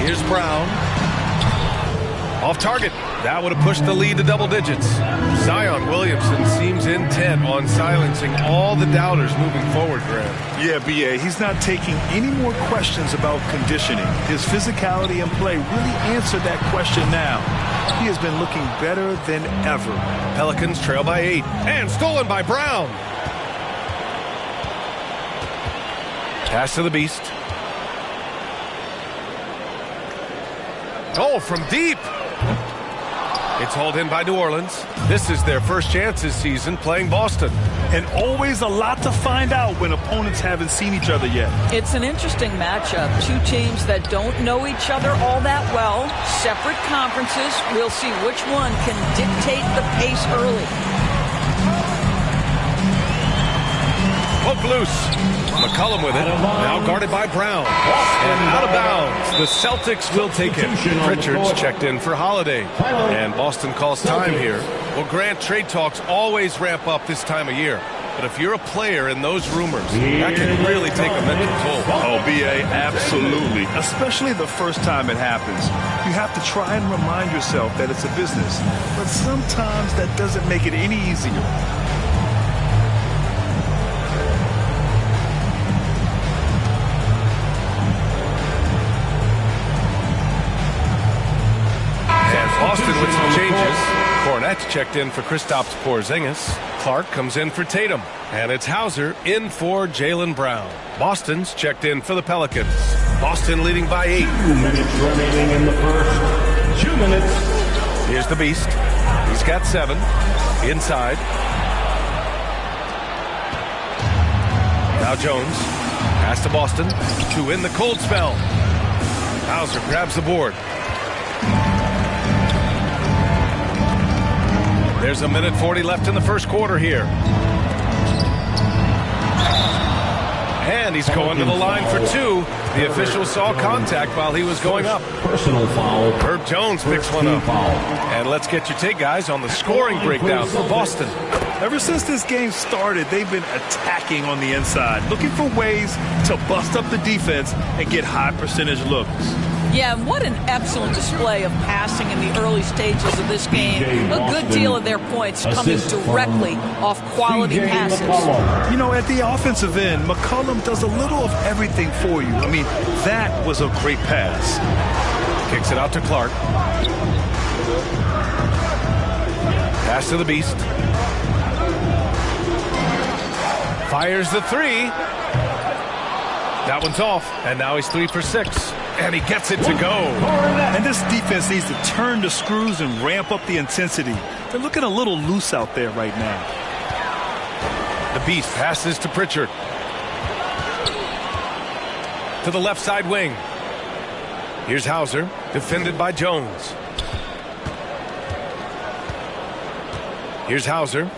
Here's Brown. Off target. That would have pushed the lead to double digits. Zion Williamson seems intent on silencing all the doubters moving forward, Graham. Yeah, B.A., he's not taking any more questions about conditioning. His physicality and play really answered that question now. He has been looking better than ever. Pelicans trail by 8. And stolen by Brown. Pass to the Beast. Oh, from deep. It's hauled in by New Orleans. This is their first chance this season playing Boston. And always a lot to find out when opponents haven't seen each other yet. It's an interesting matchup. Two teams that don't know each other all that well. Separate conferences. We'll see which one can dictate the pace early. Hook loose. McCollum with it. Now guarded by Brown. And out of bounds. The Celtics will take it. Pritchard's checked in for Holiday. And Boston calls time here. Well, Grant, trade talks always ramp up this time of year. But if you're a player in those rumors, that can really take a mental toll. Oh, B.A., absolutely. Especially the first time it happens. You have to try and remind yourself that it's a business. But sometimes that doesn't make it any easier. Boston with some changes. Cornette's checked in for Kristaps Porzingis. Clark comes in for Tatum. And it's Hauser in for Jaylen Brown. Boston's checked in for the Pelicans. Boston leading by 8. 2 minutes remaining in the first. 2 minutes. Here's the Beast. He's got 7. Inside. Now Jones. Pass to Boston. To win the cold spell. Hauser grabs the board. There's 1:40 left in the first quarter here. And he's going to the line for 2. The official saw contact while he was going up. Personal foul. Herb Jones picks one up. And let's get your take, guys, on the scoring breakdown for Boston. Ever since this game started, they've been attacking on the inside, looking for ways to bust up the defense and get high percentage looks. Yeah, and what an excellent display of passing in the early stages of this game. A good deal of their points coming directly off quality passes. You know, at the offensive end, McCollum does a little of everything for you. I mean, that was a great pass. Kicks it out to Clark. Pass to the Beast. Fires the 3. That one's off, and now he's 3 for 6. And he gets it to go. And this defense needs to turn the screws and ramp up the intensity. They're looking a little loose out there right now. The Beast passes to Pritchard. To the left side wing. Here's Hauser, defended by Jones. Here's Hauser.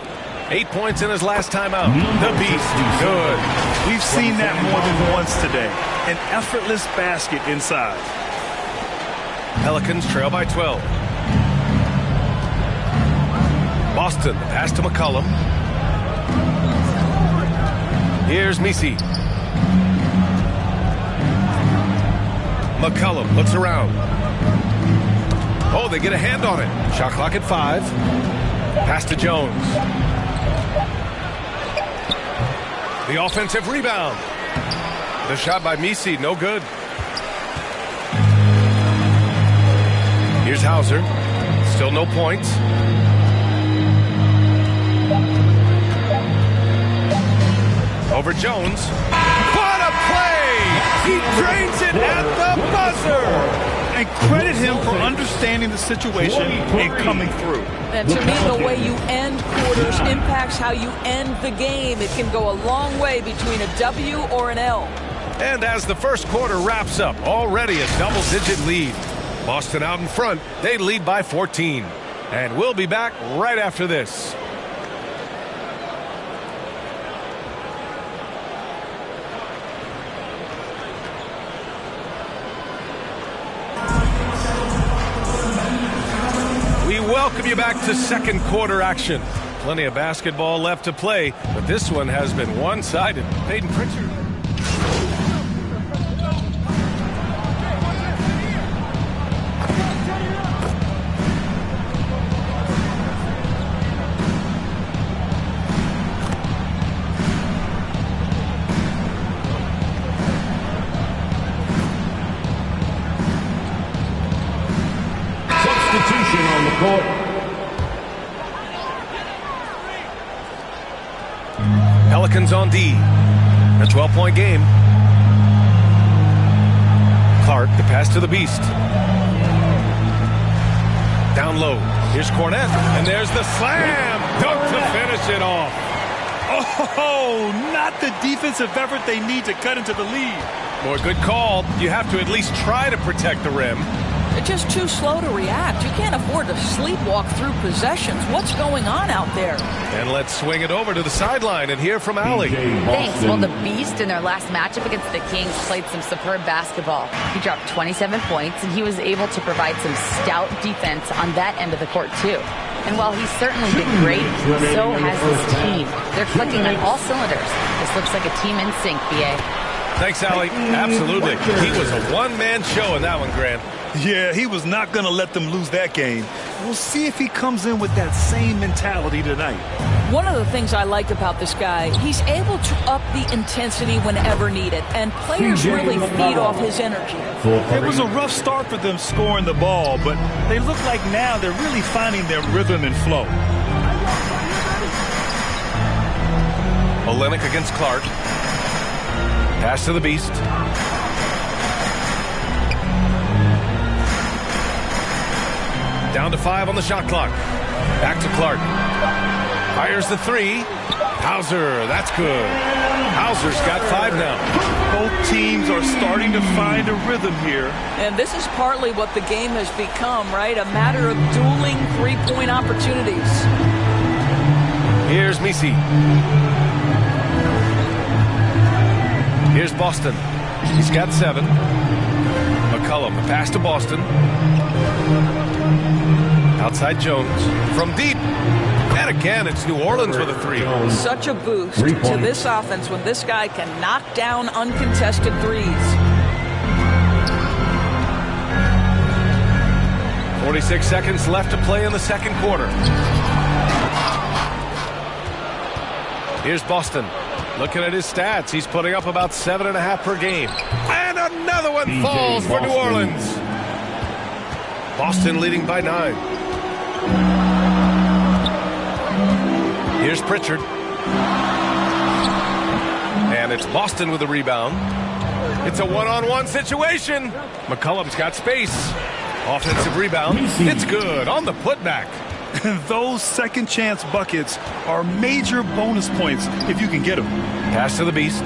8 points in his last time out. The Beast, good. We've seen that more than once today. An effortless basket inside. Pelicans trail by 12. Boston, pass to McCollum. Here's Misi. McCollum looks around. Oh, they get a hand on it. Shot clock at 5. Pass to Jones. The offensive rebound. The shot by Misi, no good. Here's Hauser. Still no points. Over Jones. What a play! He drains it at the buzzer! And credit him for understanding the situation and coming through. And to me, the way you end quarters impacts how you end the game. It can go a long way between a W or an L. And as the first quarter wraps up, already a double-digit lead. Boston out in front. They lead by 14. And we'll be back right after this. We welcome you back to second quarter action. Plenty of basketball left to play, but this one has been one-sided. Peyton Pritchard. Pelicans on D. A 12-point game. Clark, the pass to the Beast. Down low. Here's Cornette. And there's the slam. Dunk to finish it off. Oh, not the defensive effort they need to cut into the lead. Boy, good call. You have to at least try to protect the rim. They're just too slow to react. You can't afford to sleepwalk through possessions. What's going on out there? And let's swing it over to the sideline and hear from Allie. Thanks. Well, the Beast in their last matchup against the Kings played some superb basketball. He dropped 27 points, and he was able to provide some stout defense on that end of the court, too. And while he's certainly been great, so has his team. They're clicking on all cylinders. This looks like a team in sync, B.A. Thanks, Allie. Absolutely. He was a one-man show in that one, Grant. Yeah, he was not going to let them lose that game. We'll see if he comes in with that same mentality tonight. One of the things I like about this guy, he's able to up the intensity whenever needed, and players really feed off his energy. It was a rough start for them scoring the ball, but they look like now they're really finding their rhythm and flow. Olenek against Clark. Pass to the Beast. Down to 5 on the shot clock. Back to Clark. Fires the 3. Hauser, that's good. Hauser's got 5 now. Both teams are starting to find a rhythm here. And this is partly what the game has become, right? A matter of dueling three-point opportunities. Here's Misi. Here's Boston. He's got 7. McCollum, the pass to Boston. Outside Jones. From deep. And again, it's New Orleans with a 3. Such a boost to this offense when this guy can knock down uncontested threes. 46 seconds left to play in the second quarter. Here's Boston. Looking at his stats, he's putting up about 7.5 per game. And another one falls for New Orleans. Boston leading by 9. Here's Pritchard. And it's Boston with the rebound. It's a one-on-one situation. McCollum's got space. Offensive rebound. It's good on the putback. Those second chance buckets are major bonus points if you can get them. Pass to the Beast.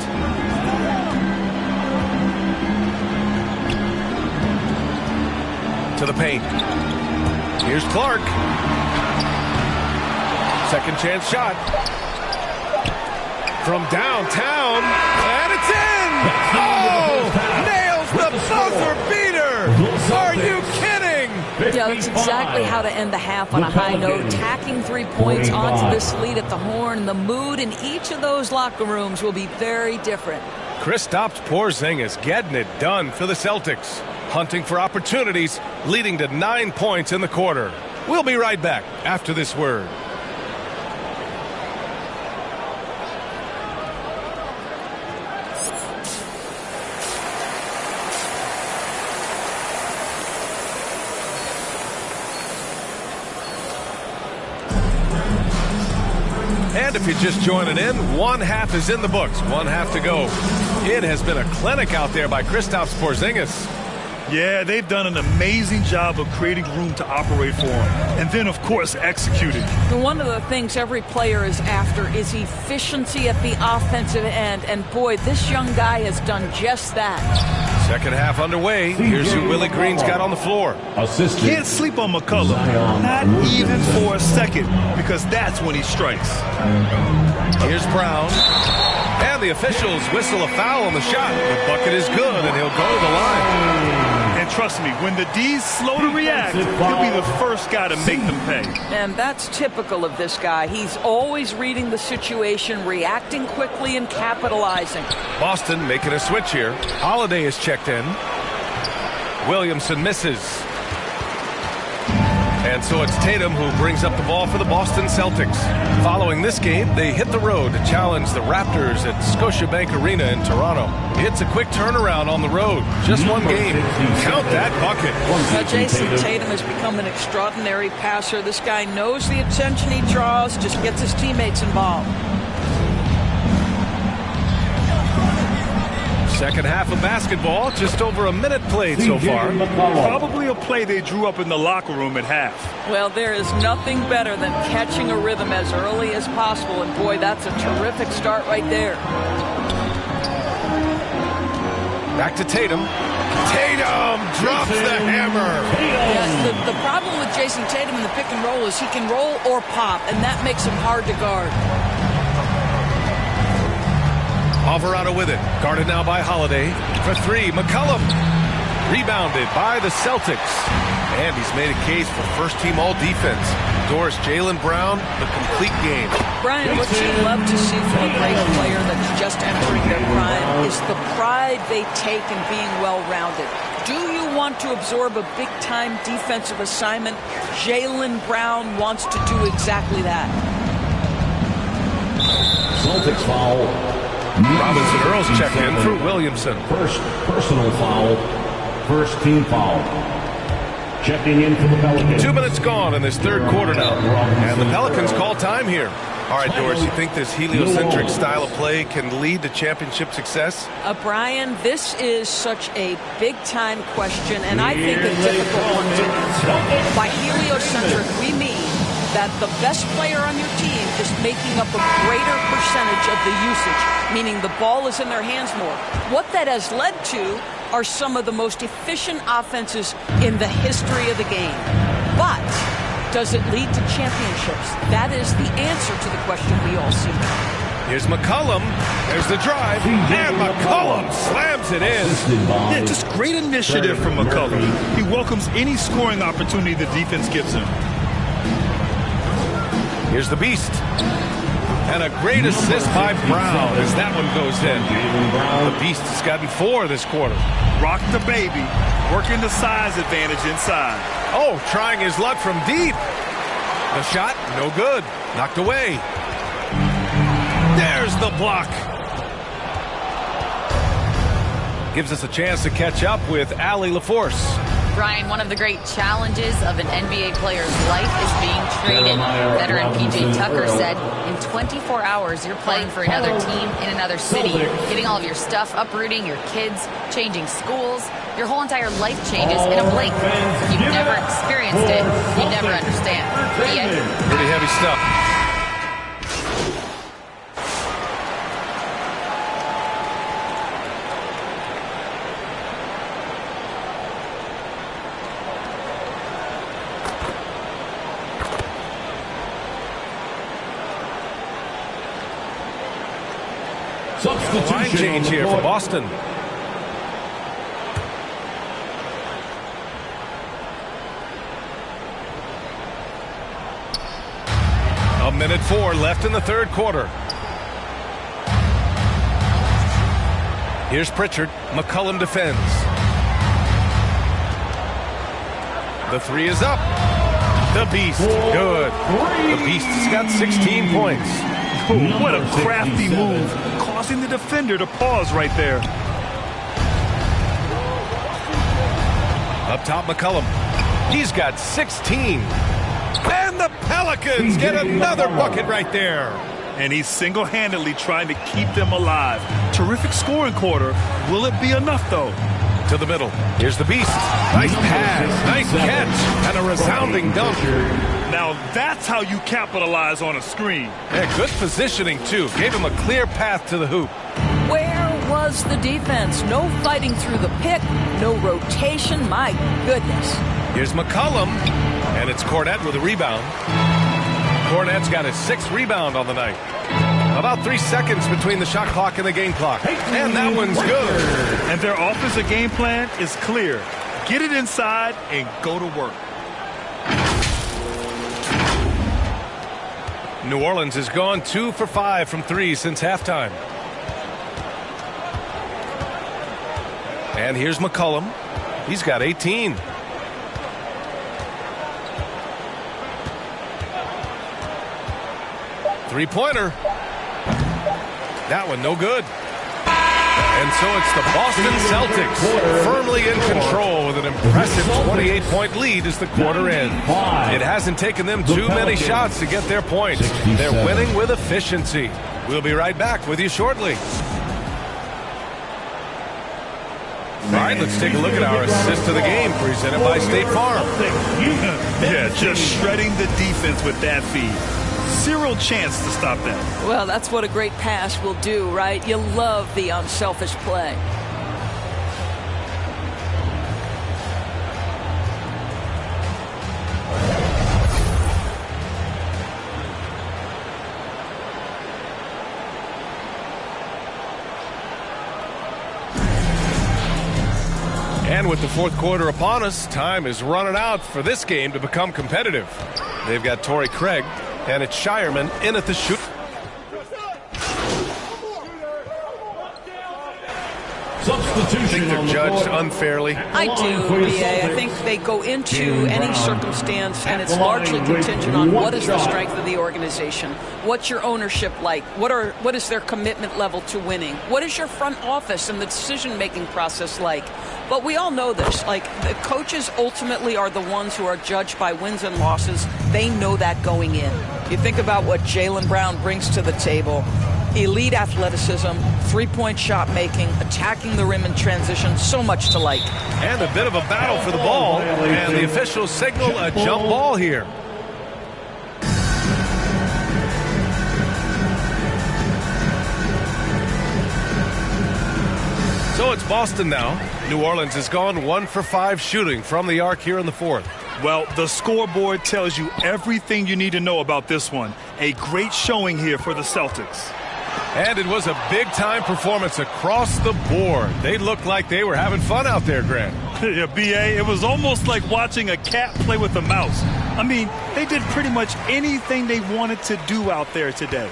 To the paint. Here's Clark. Second chance shot. From downtown. And it's in! Oh! Nails the buzzer beater! Are you kidding? Yeah, that's exactly how to end the half on a high note. Tacking 3 points onto this lead at the horn. The mood in each of those locker rooms will be very different. Kristaps Porzingis getting it done for the Celtics. Hunting for opportunities, leading to 9 points in the quarter. We'll be right back after this word. And if you're just joining in, one half is in the books. One half to go. It has been a clinic out there by Kristaps Porzingis. Yeah, they've done an amazing job of creating room to operate for him. And then, of course, executing. One of the things every player is after is efficiency at the offensive end. And boy, this young guy has done just that. Second half underway. Here's who Willie Green's got on the floor. Can't sleep on McCollum. Not even for a second, because that's when he strikes. Here's Brown. And the officials whistle a foul on the shot. The bucket is good, and he'll go to the line. And trust me, when the D's slow to react, he'll be the first guy to make them pay. And that's typical of this guy. He's always reading the situation, reacting quickly, and capitalizing. Boston making a switch here. Holiday is checked in. Williamson misses. And so it's Tatum who brings up the ball for the Boston Celtics. Following this game, they hit the road to challenge the Raptors at Scotiabank Arena in Toronto. It's a quick turnaround on the road. Just one game. Count that bucket. Jason Tatum has become an extraordinary passer. This guy knows the attention he draws, just gets his teammates involved. Second half of basketball, just over a minute played so far. Probably a play they drew up in the locker room at half. Well, there is nothing better than catching a rhythm as early as possible, and boy, that's a terrific start right there. Back to Tatum. Tatum drops the hammer. Yeah, the problem with Jason Tatum in the pick and roll is he can roll or pop, and that makes him hard to guard. Alvarado with it. Guarded now by Holiday. For three, McCollum. Rebounded by the Celtics. And he's made a case for first-team all-defense. Doris, Jaylen Brown, the complete game. Brian, what you love to see from a great player that's just entering their prime is the pride they take in being well-rounded. Do you want to absorb a big-time defensive assignment? Jaylen Brown wants to do exactly that. Celtics foul. Robinson Earls checked in for Williamson. First personal foul. First team foul. Checking in for the Pelicans. 2 minutes gone in this third quarter now. And the Pelicans call time here. All right, Doris, you think this heliocentric style of play can lead to championship success? Brian, this is such a big-time question, and I think a difficult one to answer. By heliocentric, we mean that the best player on your team is making up a greater percentage of the usage, meaning the ball is in their hands more. What that has led to are some of the most efficient offenses in the history of the game. But does it lead to championships? That is the answer to the question we all see. Here's McCollum. There's the drive. And McCollum slams it in. Yeah, just great initiative from McCollum. He welcomes any scoring opportunity the defense gives him. Here's the Beast. And a great assist by Brown as that one goes in. The Beast has gotten 4 this quarter. Rock the baby. Working the size advantage inside. Oh, trying his luck from deep. The shot, no good. Knocked away. There's the block. Gives us a chance to catch up with Allie LaForce. Brian, one of the great challenges of an NBA player's life is being traded. Veteran P.J. Tucker said, in 24 hours, you're playing for another team in another city, getting all of your stuff, uprooting your kids, changing schools. Your whole entire life changes in a blink. If you've never experienced it, you never understand. Pretty heavy stuff. Line change here for Boston. A minute 4 left in the third quarter. Here's Pritchard. McCollum defends. The 3 is up. The Beast. Good. The Beast has got 16 points. Oh, what a crafty move, causing the defender to pause right there. Up top, McCollum. He's got 16. And the Pelicans get another bucket right there. And he's single-handedly trying to keep them alive. Terrific scoring quarter. Will it be enough, though? To the middle. Here's the Beast. Nice pass, nice catch, and a resounding dunk. Now that's how you capitalize on a screen. Yeah, good positioning, too. Gave him a clear path to the hoop. Where was the defense? No fighting through the pick, no rotation. My goodness. Here's McCollum, and it's Cornette with a rebound. Cornette's got his 6th rebound on the night. About 3 seconds between the shot clock and the game clock. And that one's good. And their offensive game plan is clear. Get it inside and go to work. New Orleans has gone 2 for 5 from 3 since halftime. And here's McCollum. He's got 18. Three-pointer. That one no good. And so it's the Boston Celtics firmly in control with an impressive 28-point lead as the quarter ends. It hasn't taken them too many shots to get their points. They're winning with efficiency. We'll be right back with you shortly. All right, let's take a look at our assist of the game presented by State Farm. Yeah, just shredding the defense with that feed. Zero chance to stop that. Well, that's what a great pass will do, right? You love the unselfish play. And with the fourth quarter upon us, time is running out for this game to become competitive. They've got Torrey Craig, and it's Shireman in at the shoot. I think they're judged unfairly. I do, BA. I think they go into any circumstance, and it's largely contingent on what is the strength of the organization. What's your ownership like? What is their commitment level to winning? What is your front office and the decision-making process like? But we all know this. Like, the coaches ultimately are the ones who are judged by wins and losses. They know that going in. You think about what Jaylen Brown brings to the table. Elite athleticism, three-point shot making, attacking the rim in transition, so much to like. And a bit of a battle for the ball, and the officials signal a jump ball here. So it's Boston now. New Orleans has gone 1 for 5 shooting from the arc here in the fourth. Well, the scoreboard tells you everything you need to know about this one. A great showing here for the Celtics. And it was a big-time performance across the board. They looked like they were having fun out there, Grant. Yeah, B.A., it was almost like watching a cat play with a mouse. I mean, they did pretty much anything they wanted to do out there today.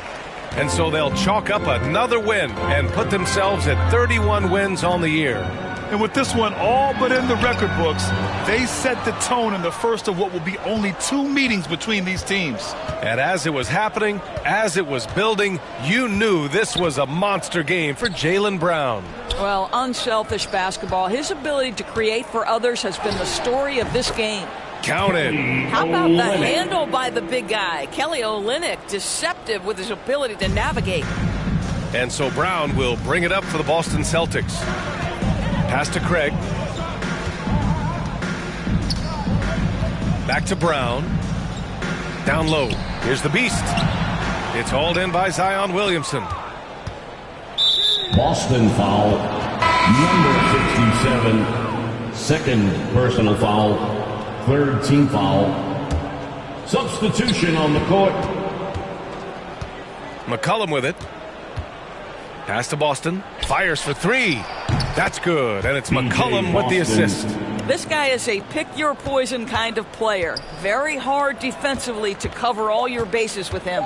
And so they'll chalk up another win and put themselves at 31 wins on the year. And with this one all but in the record books, they set the tone in the first of what will be only 2 meetings between these teams. And as it was happening, as it was building, you knew this was a monster game for Jaylen Brown. Well, unselfish basketball. His ability to create for others has been the story of this game. Counted. How about the handle by the big guy? Kelly Olynyk, deceptive with his ability to navigate. And so Brown will bring it up for the Boston Celtics. Pass to Craig. Back to Brown. Down low. Here's the beast. It's hauled in by Zion Williamson. Boston foul. Number 67. Second personal foul. Third team foul. Substitution on the court. McCollum with it. Pass to Boston. Fires for 3. That's good. And it's McCollum with the assist. This guy is a pick-your-poison kind of player. Very hard defensively to cover all your bases with him.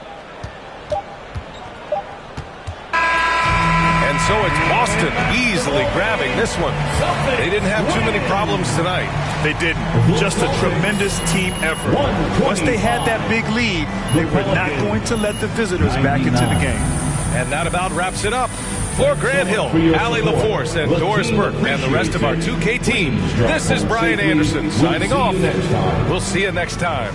And so it's Boston easily grabbing this one. They didn't have too many problems tonight. They didn't. Just a tremendous team effort. Once they had that big lead, they were not going to let the visitors back into the game. And that about wraps it up. For Grant Hill, Allie LaForce, and Doris Burke, and the rest of our 2K team, this is Brian Anderson signing off. We'll see you next time.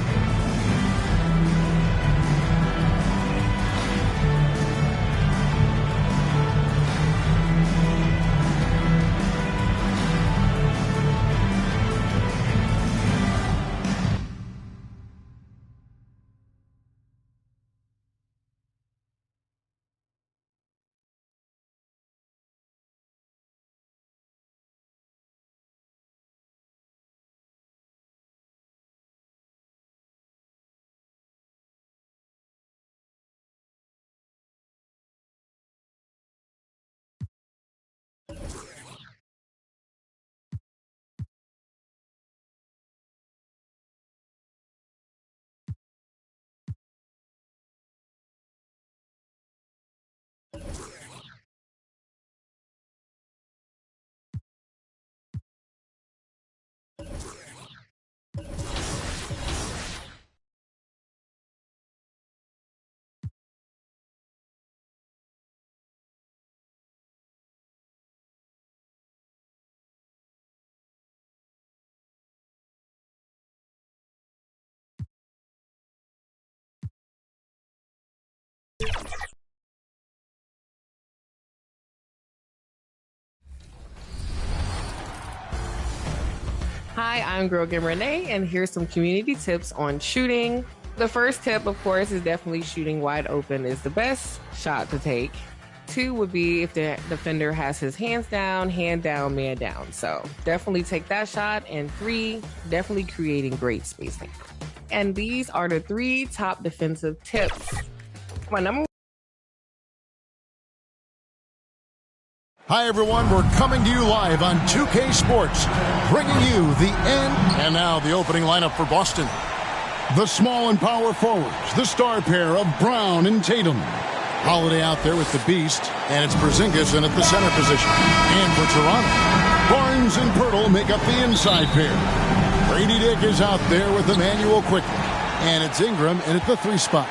Hi, I'm Girl Game Renee, and here's some community tips on shooting. The first tip, of course, is definitely shooting wide open is the best shot to take. 2 would be if the defender has his hands down, hand down, man down. So definitely take that shot. And 3, definitely creating great spacing. And these are the 3 top defensive tips. My number. Hi, everyone. We're coming to you live on 2K Sports, bringing you the end. And now the opening lineup for Boston. The small and power forwards, the star pair of Brown and Tatum. Holiday out there with the Beast, and it's Porzingis in at the center position. And for Toronto, Barnes and Pirtle make up the inside pair. Brady Dick is out there with Emmanuel quickly, and it's Ingram in at the 3 spot.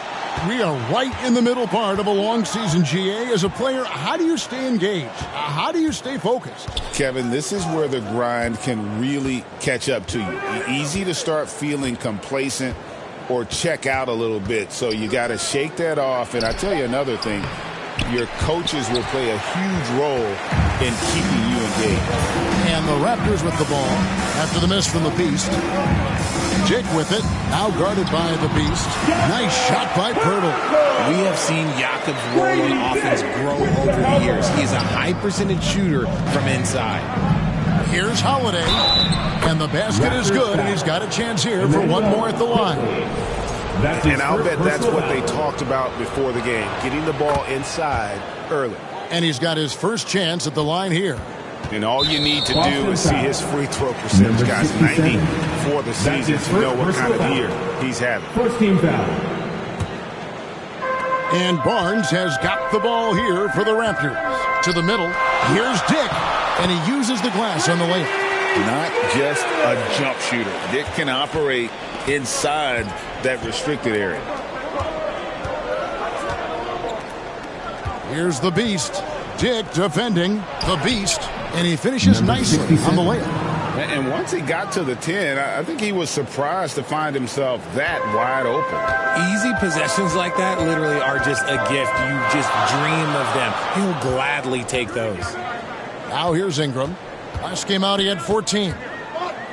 We are right in the middle part of a long season, GA. As a player, how do you stay engaged? How do you stay focused? Kevin, this is where the grind can really catch up to you. Easy to start feeling complacent or check out a little bit. So you got to shake that off. And I tell you another thing, your coaches will play a huge role in keeping you engaged. And the Raptors with the ball after the miss from the Beast. Jake with it, now guarded by the Beast. Nice shot by Pirtle. We have seen Jakob's role in offense grow over the years. He is a high percentage shooter from inside. Here's Holiday, and the basket is good, and he's got a chance here for one more at the line. And I'll bet that's what they talked about before the game, getting the ball inside early. And he's got his first chance at the line here. And all you need to do is see his free throw percentage, guys. 90 for the season to know what kind of year he's having. First team foul. And Barnes has got the ball here for the Raptors. To the middle, here's Dick, and he uses the glass on the layup. Not just a jump shooter. Dick can operate inside that restricted area. Here's the Beast. Dick defending the Beast, and he finishes nicely on the layup. And once he got to the 10, I think he was surprised to find himself that wide open. Easy possessions like that literally are just a gift. You just dream of them. He'll gladly take those. Now here's Ingram. Last game out, he had 14.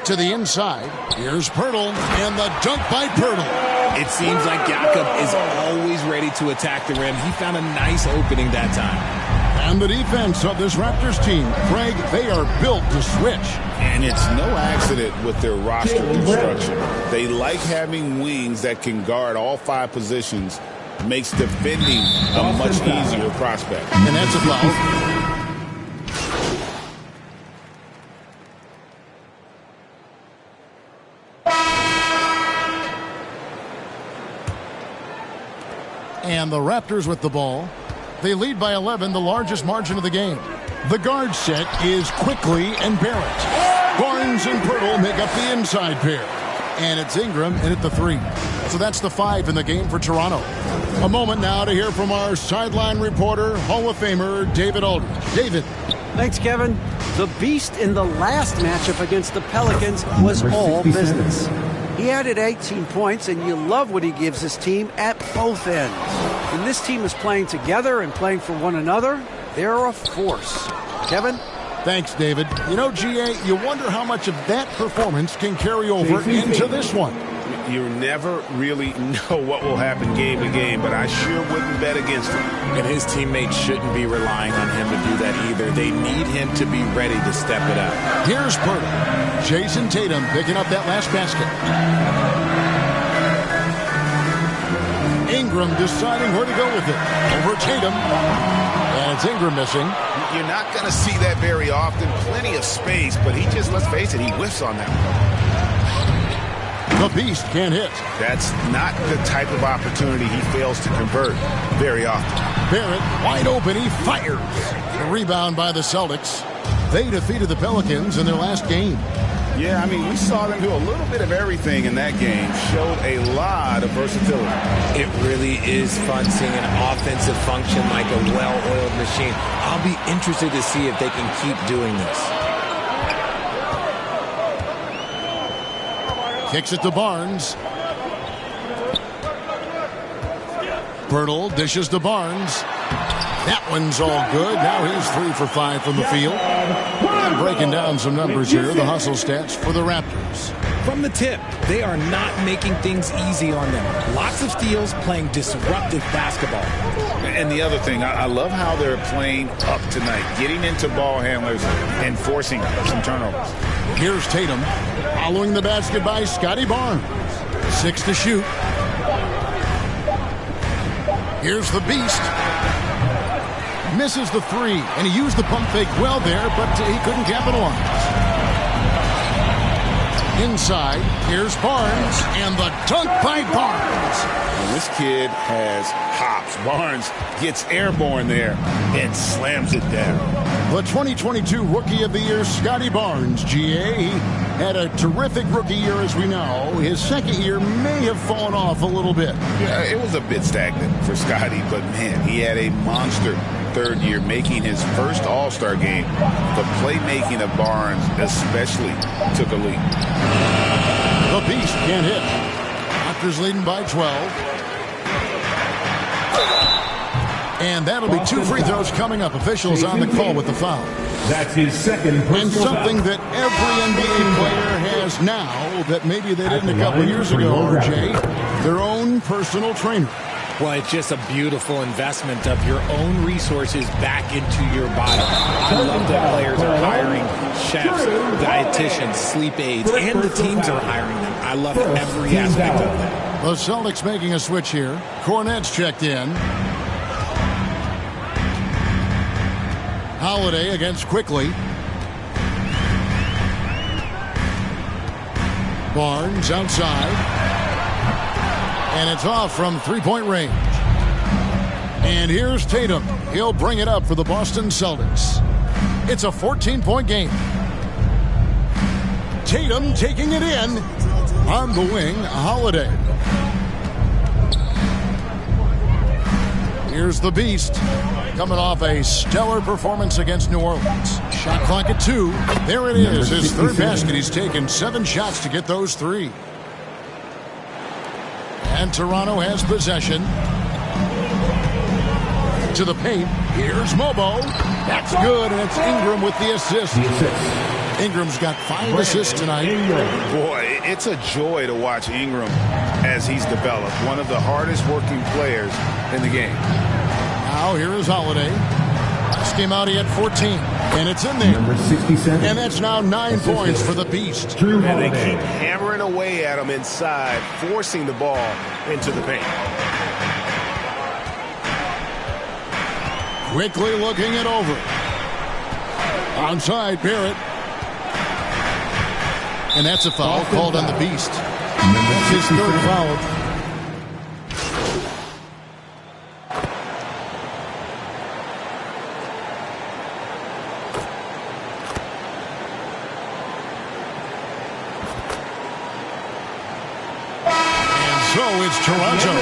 To the inside, here's Pirtle, and the dunk by Pirtle. It seems like Jakob is always ready to attack the rim. He found a nice opening that time. And the defense of this Raptors team, Craig, they are built to switch. And it's no accident with their roster construction. They like having wings that can guard all 5 positions. Makes defending a much easier prospect. And that's a foul. And the Raptors with the ball. They lead by 11, the largest margin of the game. The guard set is Quickly and Barrett. Barnes and Pirtle make up the inside pair. And it's Ingram in at the 3. So that's the 5 in the game for Toronto. A moment now to hear from our sideline reporter, Hall of Famer David Aldridge. David. Thanks, Kevin. The Beast in the last matchup against the Pelicans was all business. He added 18 points, and you love what he gives his team at both ends. When this team is playing together and playing for one another, they're a force. Kevin? Thanks, David. You know, GA, you wonder how much of that performance can carry over into this one. You never really know what will happen game to game, but I sure wouldn't bet against him. And his teammates shouldn't be relying on him to do that either. They need him to be ready to step it up. Here's Pirtle. Jason Tatum picking up that last basket. Ingram deciding where to go with it. Over Tatum. And it's Ingram missing. You're not going to see that very often. Plenty of space, but he just, let's face it, he whiffs on that one. The Beast can't hit. That's not the type of opportunity he fails to convert very often. Barrett wide open. He fires. The rebound by the Celtics. They defeated the Pelicans in their last game. Yeah, I mean, we saw them do a little bit of everything in that game. Showed a lot of versatility. It really is fun seeing an offensive function like a well-oiled machine. I'll be interested to see if they can keep doing this. Kicks it to Barnes. Pirtle dishes to Barnes. That one's all good. Now he's 3 for 5 from the field. And breaking down some numbers here, the hustle stats for the Raptors. From the tip, they are not making things easy on them. Lots of steals, playing disruptive basketball. And the other thing, I love how they're playing up tonight, getting into ball handlers and forcing some turnovers. Here's Tatum, following the basket by Scotty Barnes. 6 to shoot. Here's the Beast. Misses the 3, and he used the pump fake well there, but he couldn't capitalize. Inside, here's Barnes, and the dunk by Barnes. And this kid has hops. Barnes gets airborne there and slams it down. The 2022 Rookie of the Year, Scotty Barnes, GA. He had a terrific rookie year, as we know. His second year may have fallen off a little bit. Yeah, it was a bit stagnant for Scotty, but man, he had a monster third year, making his first All-Star game. The playmaking of Barnes especially took a leap. The Beast can't hit. Raptors leading by 12. And that'll be 2 free throws coming up. Officials on the call with the foul. That's his second personal And something foul. that every NBA player has now that maybe they didn't a couple years ago, RJ, their own personal trainer. Well, it's just a beautiful investment of your own resources back into your body. I love that players are hiring chefs, dietitians, sleep aides, and the teams are hiring them. I love every aspect of that. The Celtics making a switch here. Cornette's checked in. Holiday against Quickly. Barnes outside. And it's off from three-point range. And here's Tatum. He'll bring it up for the Boston Celtics. It's a 14-point game. Tatum taking it in. On the wing, Holiday. Here's the Beast. Coming off a stellar performance against New Orleans. Shot clock at 2. There it is. His third basket. He's taken 7 shots to get those 3. And Toronto has possession. To the paint. Here's Mobo. That's good, and it's Ingram with the assist. Ingram's got 5 assists tonight. Boy, it's a joy to watch Ingram as he's developed. One of the hardest working players in the game. Now here is Holiday. Last game out he had 14, and it's in there. Number 67. And that's now 9 points for the Beast. And they keep hammering away at him inside, forcing the ball into the paint. Quickly looking it over. Onside, Barrett. And that's a foul called on the Beast. That's his third foul. And so it's Toronto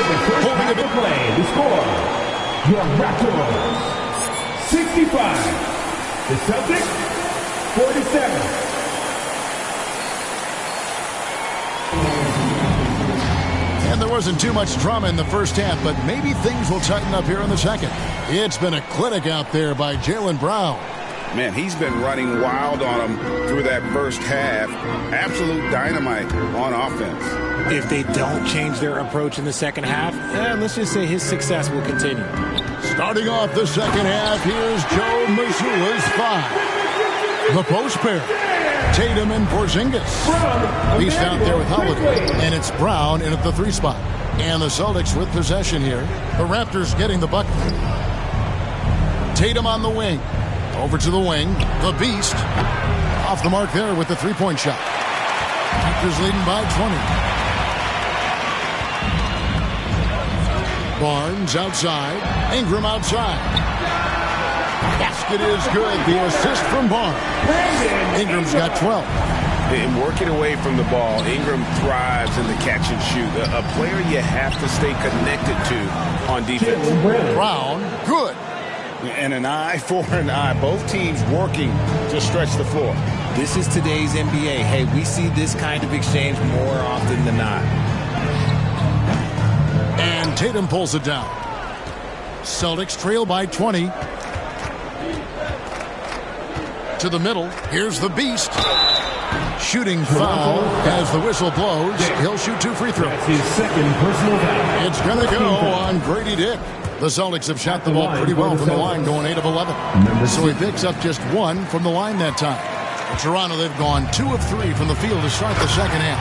holding a big play. The score, your Raptors 65. The Celtics 47. And there wasn't too much drama in the first half, but maybe things will tighten up here in the second. It's been a clinic out there by Jaylen Brown. Man, he's been running wild on him through that first half. Absolute dynamite on offense. If they don't change their approach in the second half, let's just say his success will continue. Starting off the second half, here's Joe Mazzulla's 5. The post pair. Tatum and Porzingis. Beast out there with Holiday. And it's Brown in at the 3 spot. And the Celtics with possession here. The Raptors getting the bucket. Tatum on the wing. Over to the wing. The Beast. Off the mark there with the 3-point shot. Raptors leading by 20. Barnes outside. Ingram outside. Basket is good. The assist from Barnes. Ingram's got 12. And working away from the ball, Ingram thrives in the catch and shoot. A player you have to stay connected to on defense. Brown, good. And an eye for an eye. Both teams working to stretch the floor. This is today's NBA. Hey, we see this kind of exchange more often than not. And Tatum pulls it down. Celtics trail by 20. to the middle. Here's the beast. Shooting foul as the whistle blows. He'll shoot 2 free throws. That's his second personal foul. It's going to go on Grady Dick. The Celtics have shot the ball pretty well from the line, going 8 of 11. So he picks up just 1 from the line that time. In Toronto, they've gone 2 of 3 from the field to start the second half.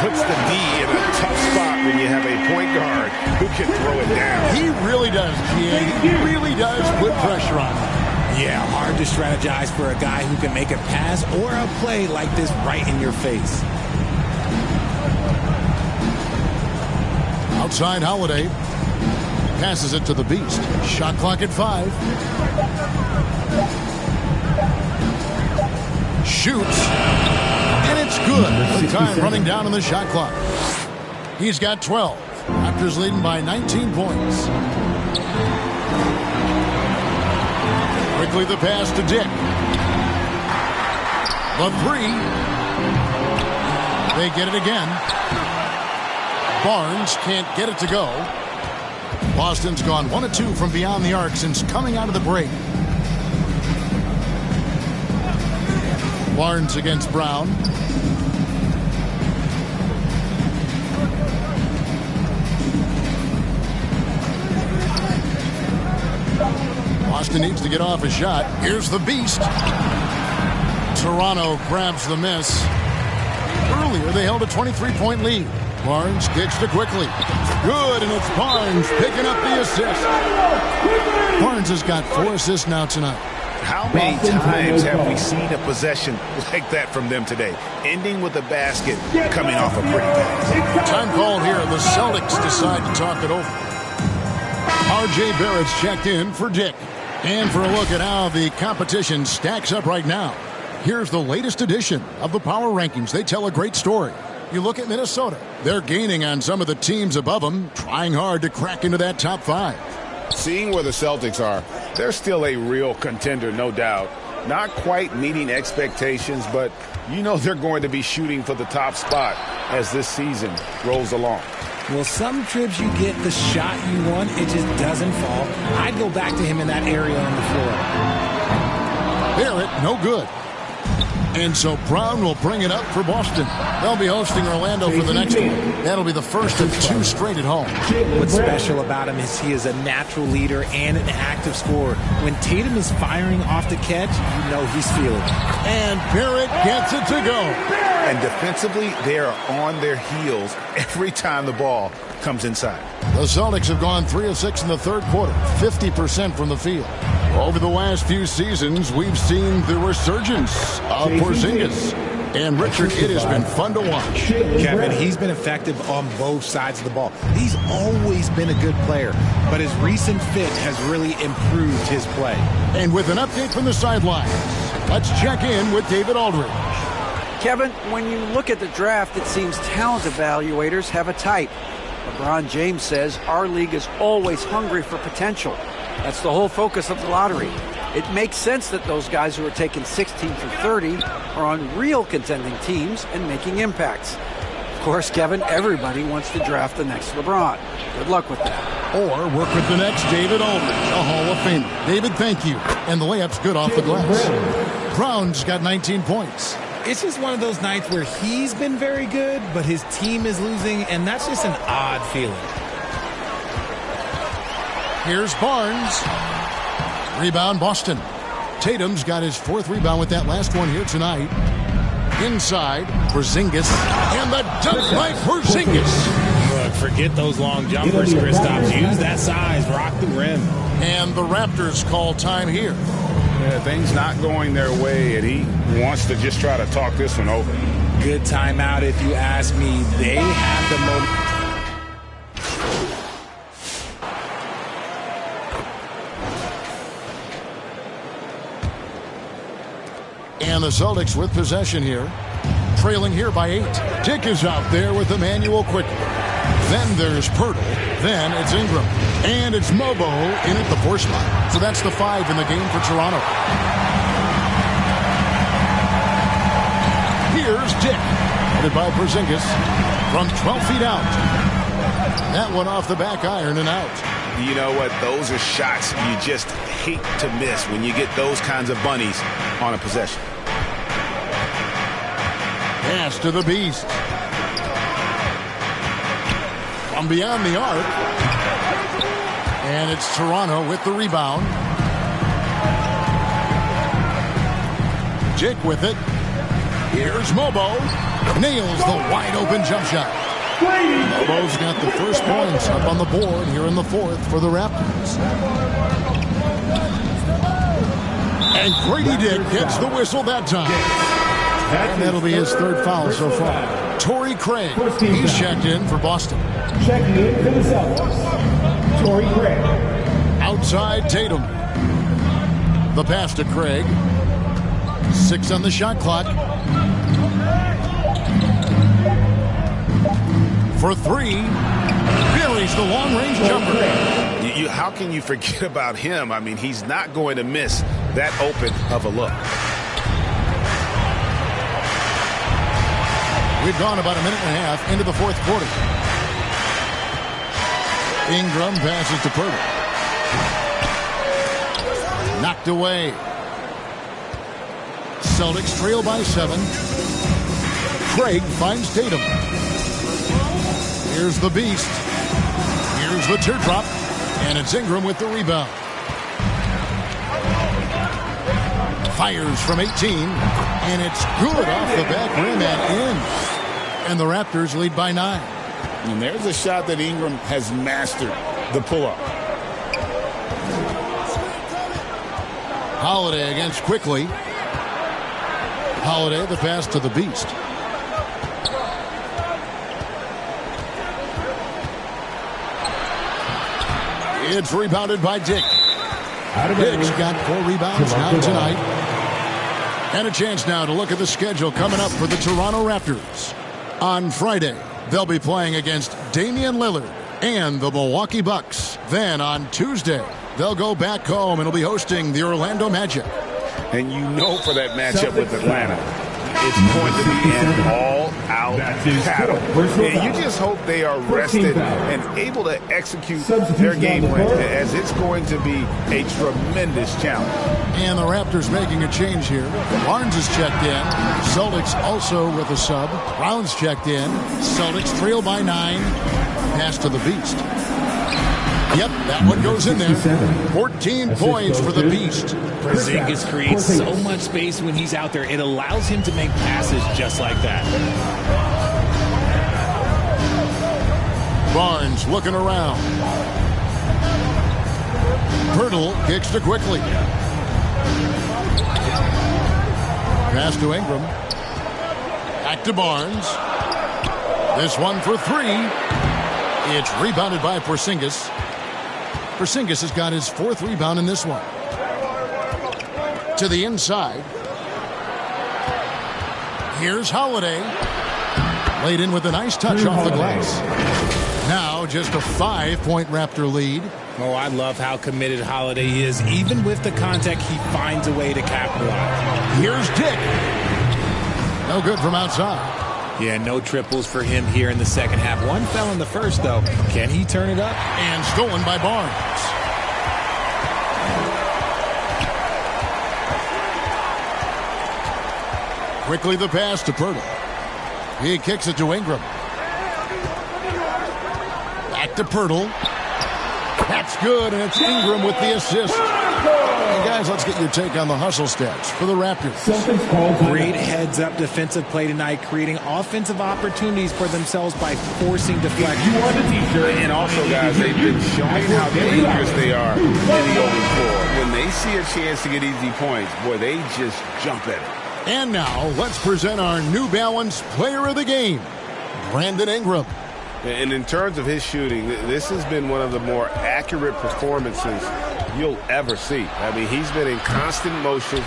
Puts the D in a tough spot when you have a point guard who can throw it down. He really does, GA. He really does put pressure on him. Yeah, hard to strategize for a guy who can make a pass or a play like this right in your face. Outside Holiday. Passes it to the beast. Shot clock at 5. Shoots. And it's good. The time running down on the shot clock. He's got 12. Raptors leading by 19 points. Quickly the pass to Dick. The 3. They get it again. Barnes can't get it to go. Boston's gone 1 of 2 from beyond the arc since coming out of the break. Barnes against Brown. Boston needs to get off a shot. Here's the beast. Toronto grabs the miss. Earlier, they held a 23-point lead. Barnes kicks to quickly. Good, and it's Barnes picking up the assist. Barnes has got 4 assists now tonight. How many times have we seen a possession like that from them today? Ending with a basket, coming off a pretty pass. Time called here. The Celtics decide to talk it over. R.J. Barrett's checked in for Dick. And for a look at how the competition stacks up right now. Here's the latest edition of the Power Rankings. They tell a great story. You look at Minnesota. They're gaining on some of the teams above them, trying hard to crack into that top 5. Seeing where the Celtics are, they're still a real contender, no doubt. Not quite meeting expectations, but you know they're going to be shooting for the top spot as this season rolls along. Well, some trips you get the shot you want, it just doesn't fall. I'd go back to him in that area on the floor. Barrett, no good. And so Brown will bring it up for Boston. They'll be hosting Orlando for the next one. That'll be the first of 2 straight at home. What's special about him is he is a natural leader and an active scorer. When Tatum is firing off the catch, you know he's feeling it. And Barrett gets it to go. And defensively, they are on their heels every time the ball comes inside. The Celtics have gone 3 of 6 in the third quarter, 50% from the field. Over the last few seasons, we've seen the resurgence of Porzingis. And Richard, it has been fun to watch. Kevin, he's been effective on both sides of the ball. He's always been a good player, but his recent fit has really improved his play. And with an update from the sidelines, let's check in with David Aldridge. Kevin, when you look at the draft, it seems talent evaluators have a type. LeBron James says our league is always hungry for potential. That's the whole focus of the lottery. It makes sense that those guys who are taken 16 through 30 are on real contending teams and making impacts. Of course, Kevin, everybody wants to draft the next LeBron. Good luck with that. Or work with the next David Aldridge, a Hall of Famer. David, thank you. And the layup's good off the glass. Brown's got 19 points. It's just one of those nights where he's been very good, but his team is losing, and that's just an odd feeling. Here's Barnes. Rebound, Boston. Tatum's got his 4th rebound with that last one here tonight. Inside, Porzingis. And the dunk by Porzingis. Look, forget those long jumpers, Kristaps. Use that size, rock the rim. And the Raptors call time here. Yeah, things not going their way, and he wants to just try to talk this one over. Good timeout if you ask me. They have the momentum. And the Celtics with possession here. Trailing here by 8. Dick is out there with Emmanuel quickly. Then there's Pirtle. Then it's Ingram. And it's Mobo in at the 4 spot. So that's the 5 in the game for Toronto. Here's Dick. Headed by Porzingis from 12 feet out. That one off the back iron and out. You know what? Those are shots you just hate to miss when you get those kinds of bunnies on a possession. Pass to the Beast. From beyond the arc. And it's Toronto with the rebound. Jake with it. Here's Mobo. Nails the wide open jump shot. Mobo's got the first points up on the board here in the fourth for the Raptors. And Grady Dick gets the whistle that time. And that'll be his third foul so far. Torrey Craig, he's checked in for Boston. Checking in for the Celtics, Torrey Craig. Outside Tatum. The pass to Craig. 6 on the shot clock. For 3. Buries the long-range jumper. How can you forget about him? I mean, he's not going to miss that open of a look. We've gone about a minute and a half into the fourth quarter. Ingram passes to Purtle. Knocked away. Celtics trail by 7. Craig finds Tatum. Here's the Beast. Here's the teardrop. And it's Ingram with the rebound. Fires from 18. And it's good off the back rim and in. And the Raptors lead by 9. And there's a shot that Ingram has mastered, the pull-up. Holiday against Quickly. Holiday, the pass to the Beast. It's rebounded by Dick. Dick's got 4 rebounds now tonight. And a chance now to look at the schedule coming up for the Toronto Raptors. On Friday, they'll be playing against Damian Lillard and the Milwaukee Bucks. Then on Tuesday, they'll go back home and will be hosting the Orlando Magic. And you know for that matchup with Atlanta, it's going to be an all-out battle. And you just hope they are rested and able to execute their game plan, as it's going to be a tremendous challenge. And the Raptors making a change here. Barnes is checked in. Celtics also with a sub. Brown's checked in. Celtics trail by 9. Pass to the Beast. Yep, that one goes in there. 14 points for the Beast. Porzingis creates so much space when he's out there. It allows him to make passes just like that. Barnes looking around. Pirtle kicks to Quickly. Pass to Ingram. Back to Barnes. This one for 3. It's rebounded by Porzingis. Porzingis has got his 4th rebound in this one. To the inside. Here's Holiday. Laid in with a nice touch off the glass. Now just a 5-point Raptor lead. Oh, I love how committed Holiday is. Even with the contact, he finds a way to capitalize. Here's Dick. No good from outside. Yeah, no triples for him here in the second half. One fell in the first, though. Can he turn it up? And stolen by Barnes. Quickly the pass to Pirtle. He kicks it to Ingram. Back to Pirtle. That's good, and it's Ingram with the assist. Hey guys, let's get your take on the hustle stats for the Raptors. Great heads-up defensive play tonight, creating offensive opportunities for themselves by forcing deflection. And also, guys, they've been showing how dangerous they are in the open floor. When they see a chance to get easy points, boy, they just jump at it. And now, let's present our New Balance Player of the Game, Brandon Ingram. And in terms of his shooting, this has been one of the more accurate performances you'll ever see. I mean, he's been in constant motion,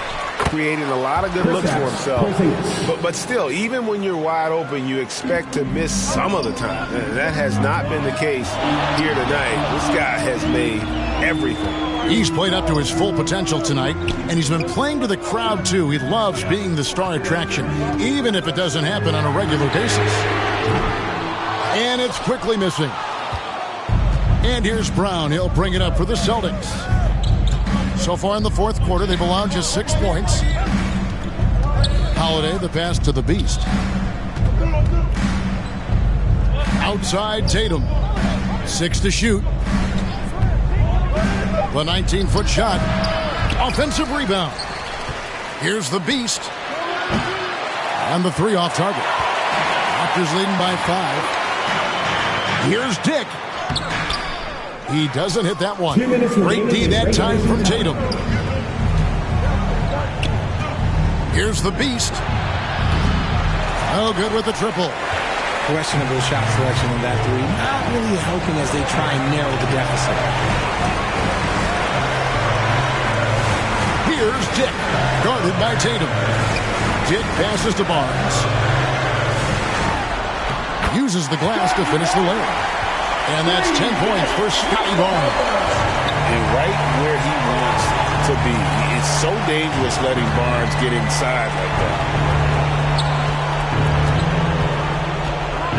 creating a lot of good looks for himself. But still, even when you're wide open, you expect to miss some of the time. And that has not been the case here tonight. This guy has made everything. He's played up to his full potential tonight, and he's been playing to the crowd, too. He loves being the star attraction, even if it doesn't happen on a regular basis. And it's quickly missing. And here's Brown. He'll bring it up for the Celtics. So far in the fourth quarter, they've allowed just 6 points. Holiday, the pass to the Beast. Outside Tatum. 6 to shoot. The 19-foot shot. Offensive rebound. Here's the Beast. And the 3 off target. Raptors leading by 5. Here's Dick. He doesn't hit that one. Great D that time from Tatum. Here's the Beast. Oh, good with the triple. Questionable shot selection on that 3. Not really helping as they try and narrow the deficit. Here's Dick, guarded by Tatum. Dick passes to Barnes. Uses the glass to finish the layup. And that's 10 points for Scotty Barnes. And right where he wants to be. It's so dangerous letting Barnes get inside like that.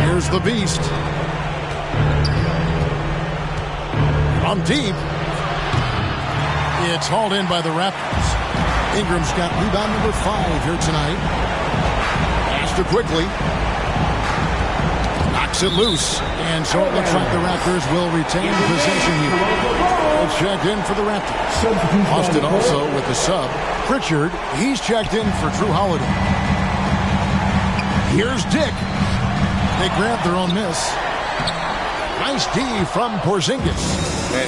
Here's the Beast. From deep. It's hauled in by the Raptors. Ingram's got rebound number 5 here tonight. Pastor quickly. Knocks it loose. And so it looks like the Raptors will retain possession here. Checked in for the Raptors. Austin also with the sub. Pritchard, he's checked in for Drew Holiday. Here's Dick. They grab their own miss. Nice D from Porzingis.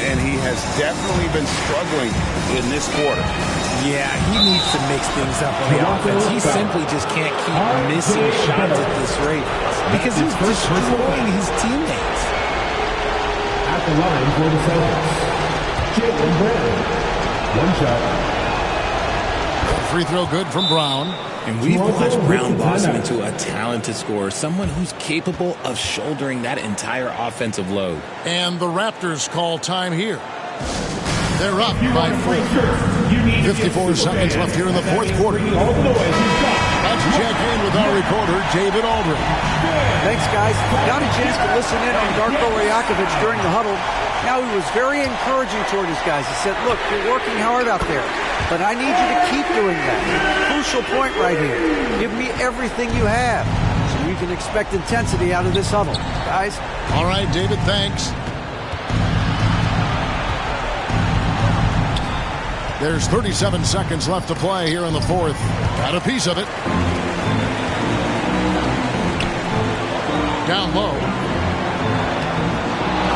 And he has definitely been struggling in this quarter. Yeah, he needs to mix things up on the offense. He simply just can't keep missing shots at this rate because he's destroying his teammates. At the line for the Celtics, Jaylen Brown. 1 shot. Free throw good from Brown. And we've watched Brown blossom into a talented scorer, someone who's capable of shouldering that entire offensive load. And the Raptors call time here. They're up by 4. 54 seconds left here in the fourth quarter. Let's check in with our reporter, David Aldridge. Thanks, guys. Got a chance to listen in on Darko Rajakovic during the huddle. Now, he was very encouraging toward his guys. He said, look, you're working hard out there, but I need you to keep doing that. Crucial point right here. Give me everything you have so you can expect intensity out of this huddle. Guys? All right, David, thanks. There's 37 seconds left to play here in the fourth. Got a piece of it. Down low.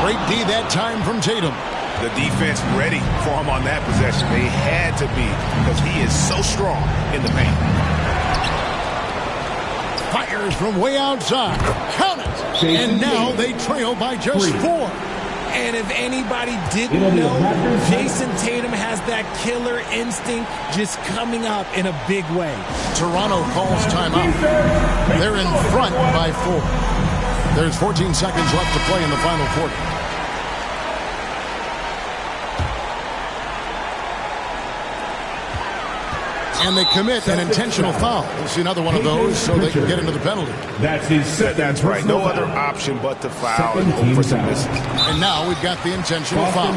Great D that time from Tatum. The defense ready for him on that possession. They had to be because he is so strong in the paint. Fires from way outside. Count it. And now they trail by just 4. And if anybody didn't know, Jason Tatum has that killer instinct just coming up in a big way. Toronto calls timeout. They're in front by 4. There's 14 seconds left to play in the final quarter. And they commit an intentional foul. We'll see another one of those so they can get into the penalty. That's right. No other option but to foul and hope for some misses. And now we've got the intentional foul.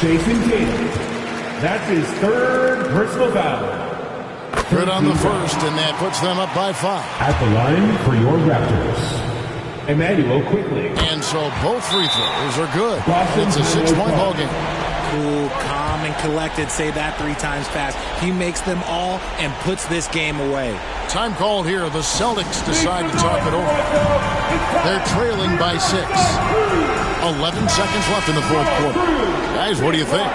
Jason Tatum. That's his 3rd personal foul. Good on the first, and that puts them up by 5. At the line for your Raptors, Emmanuel quickly. And so both free throws are good. It's a 6-point ball game. Cool, calm, and collected. Say that 3 times fast. He makes them all and puts this game away. Time called here. The Celtics decide to talk it over. They're trailing by 6. 11 seconds left in the fourth quarter. Guys, what do you think?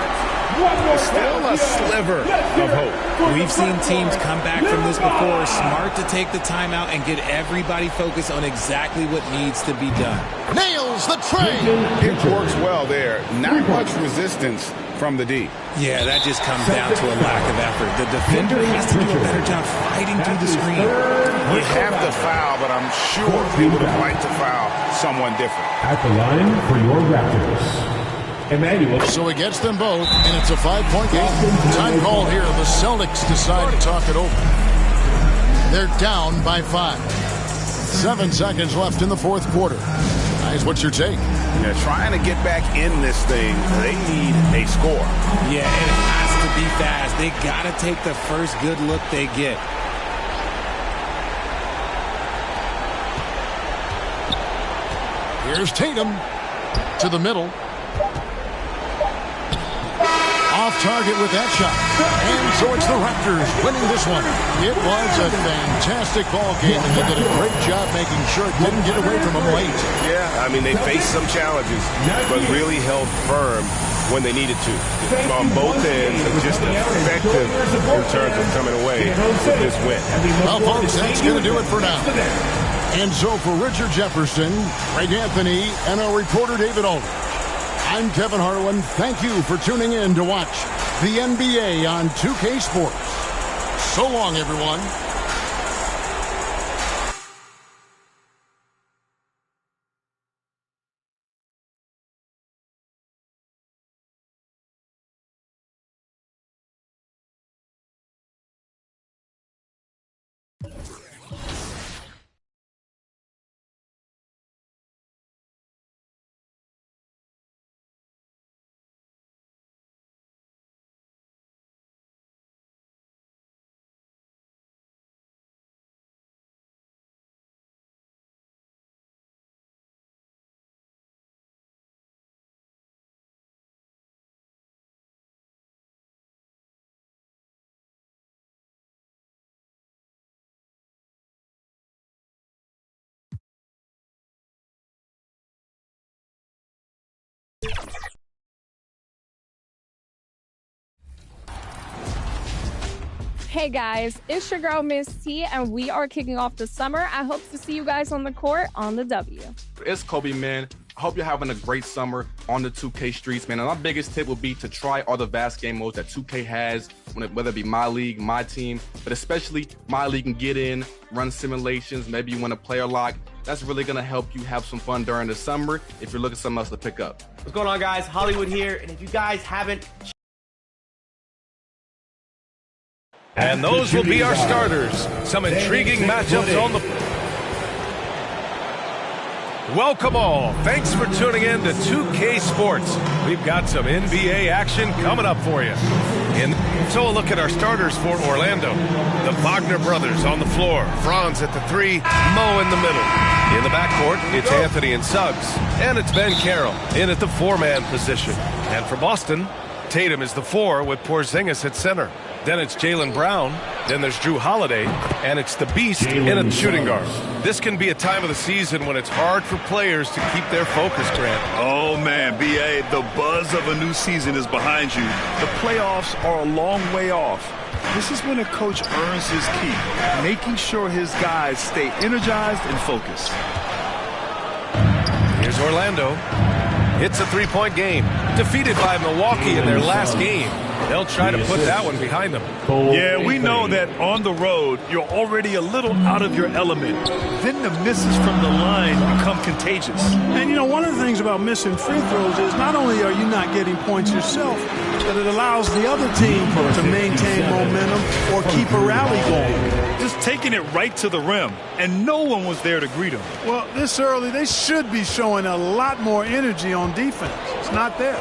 Still a sliver of hope. We've seen teams come back from this before. Smart to take the timeout and get everybody focused on exactly what needs to be done. Nails the tray. It works well there. Not much resistance from the D. Yeah, that just comes down to a lack of effort. The defender has to do a better job fighting through the screen. You have to foul, but I'm sure they would have liked to foul someone different. At the line for your Raptors, Emmanuel. So he gets them both, and it's a 5-point game. Time called here. The Celtics decide to talk it over. They're down by 5. 7 seconds left in the fourth quarter. Guys, what's your take? Yeah, trying to get back in this thing, they need a score. Yeah, and it has to be fast. They got to take the first good look they get. Here's Tatum to the middle. Off target with that shot. And so it's the Raptors winning this one. It was a fantastic ball game, and they did a great job making sure it didn't get away from them late. Yeah, I mean, they faced some challenges, but really held firm when they needed to. On both ends, and just effective in terms of coming away with this win. Well, folks, that's going to do it for now. And so for Richard Jefferson, Greg Anthony, and our reporter David Aldridge, I'm Kevin Harlan. Thank you for tuning in to watch the NBA on 2K Sports. So long, everyone. Hey guys, it's your girl Miss T, and we are kicking off the summer. I hope to see you guys on the court on the W. It's Kobe, man. I hope you're having a great summer on the 2K streets, man. And my biggest tip would be to try all the vast game modes that 2K has, whether it be My League, My Team, but especially My League and get in, run simulations, maybe you want a player lock. That's really going to help you have some fun during the summer if you're looking for something else to pick up. What's going on, guys? Hollywood here, and if you guys haven't... And those will be our starters. Some intriguing matchups on the... Welcome all. Thanks for tuning in to 2K Sports. We've got some NBA action coming up for you. So a look at our starters for Orlando. The Wagner brothers on the floor. Franz at the 3, Mo in the middle. In the backcourt, it's Anthony and Suggs. And it's Ben Carroll in at the 4-man position. And for Boston, Tatum is the 4 with Porzingis at center. Then it's Jaylen Brown. Then there's Drew Holiday. And it's the Beast in at the shooting guard. This can be a time of the season when it's hard for players to keep their focus, Grant. Oh, man, B.A., the buzz of a new season is behind you. The playoffs are a long way off. This is when a coach earns his keep, making sure his guys stay energized and focused. Here's Orlando. It's a three-point game. Defeated by Milwaukee in their last game. They'll try to put that one behind them. Yeah, we know that on the road, you're already a little out of your element. Then the misses from the line become contagious. And, you know, one of the things about missing free throws is not only are you not getting points yourself, but it allows the other team to maintain momentum or keep a rally going. Just taking it right to the rim, and no one was there to greet him. Well, this early, they should be showing a lot more energy on defense. It's not there.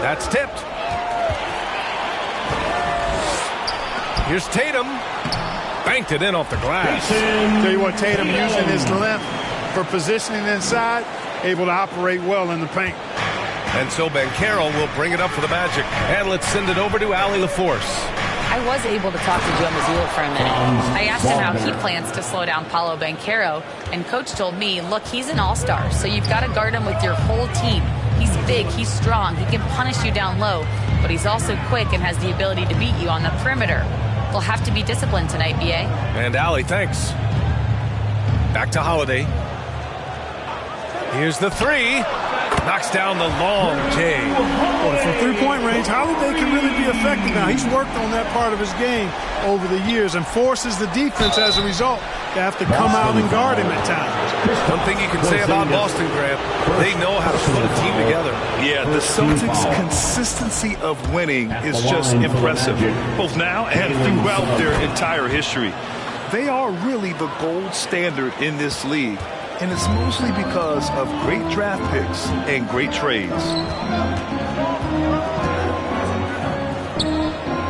That's tipped. Here's Tatum. Banked it in off the glass. Tell you what, Tatum using his length for positioning inside, able to operate well in the paint. And so Ben Carroll will bring it up for the Magic. And let's send it over to Allie LaForce. I was able to talk to Joe Mazzulla for a minute. I asked him how he plans to slow down Paolo Banchero, and Coach told me, look, he's an all-star, so you've got to guard him with your whole team. He's big, he's strong, he can punish you down low, but he's also quick and has the ability to beat you on the perimeter. We'll have to be disciplined tonight, B.A. And Allie, thanks. Back to Holiday. Here's the 3. Knocks down the long J. Well, from three-point range, Holiday can really be effective now. He's worked on that part of his game over the years and forces the defense as a result to have to come out and guard him at times. One thing you can say about Boston, Grant, they know how to put a team together. Yeah, the Celtics' consistency of winning is just impressive, both now and throughout their entire history. They are really the gold standard in this league. And it's mostly because of great draft picks and great trades.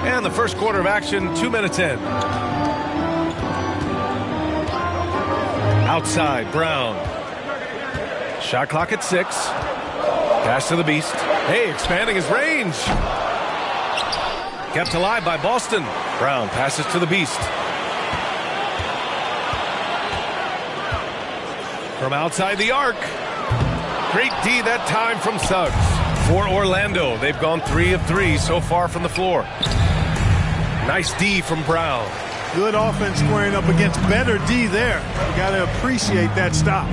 And the first quarter of action, 2 minutes in. Outside, Brown. Shot clock at 6. Pass to the Beast. Hey, expanding his range. Kept alive by Boston. Brown passes to the Beast. From outside the arc. Great D that time from Suggs. For Orlando, they've gone 3 of 3 so far from the floor. Nice D from Brown. Good offense squaring up against better D there. You got to appreciate that stop.